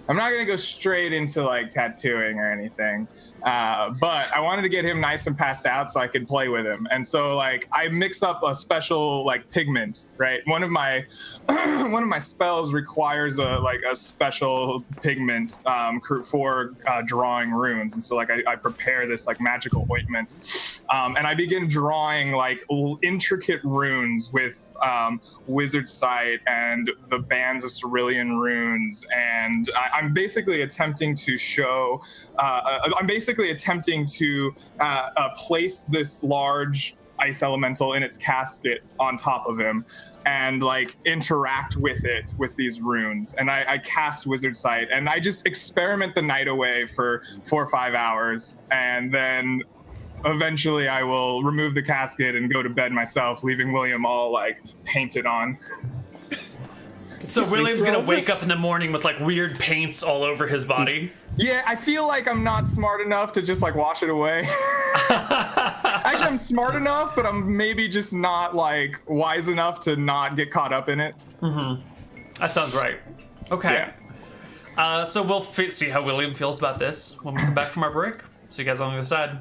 I'm not going to go straight into like tattooing or anything. But I wanted to get him nice and passed out so I could play with him. And so like I mix up a special like pigment, right? One of my spells requires a special pigment for drawing runes. And so like I prepare this like magical ointment. And I begin drawing like intricate runes with wizard sight and the bands of cerulean runes. And I'm basically attempting to show place this large ice elemental in its casket on top of him and like interact with it with these runes. And I cast wizard sight and I just experiment the night away for 4 or 5 hours, and then eventually I will remove the casket and go to bed myself, leaving William all like painted on. So William's gonna wake up in the morning with like weird paints all over his body. Yeah, I feel like I'm not smart enough to just like wash it away. Actually, I'm smart enough, but I'm maybe just not like wise enough to not get caught up in it. Mm-hmm. That sounds right. Okay. Yeah. So we'll see how William feels about this when we come back from our break. See you guys on the other side.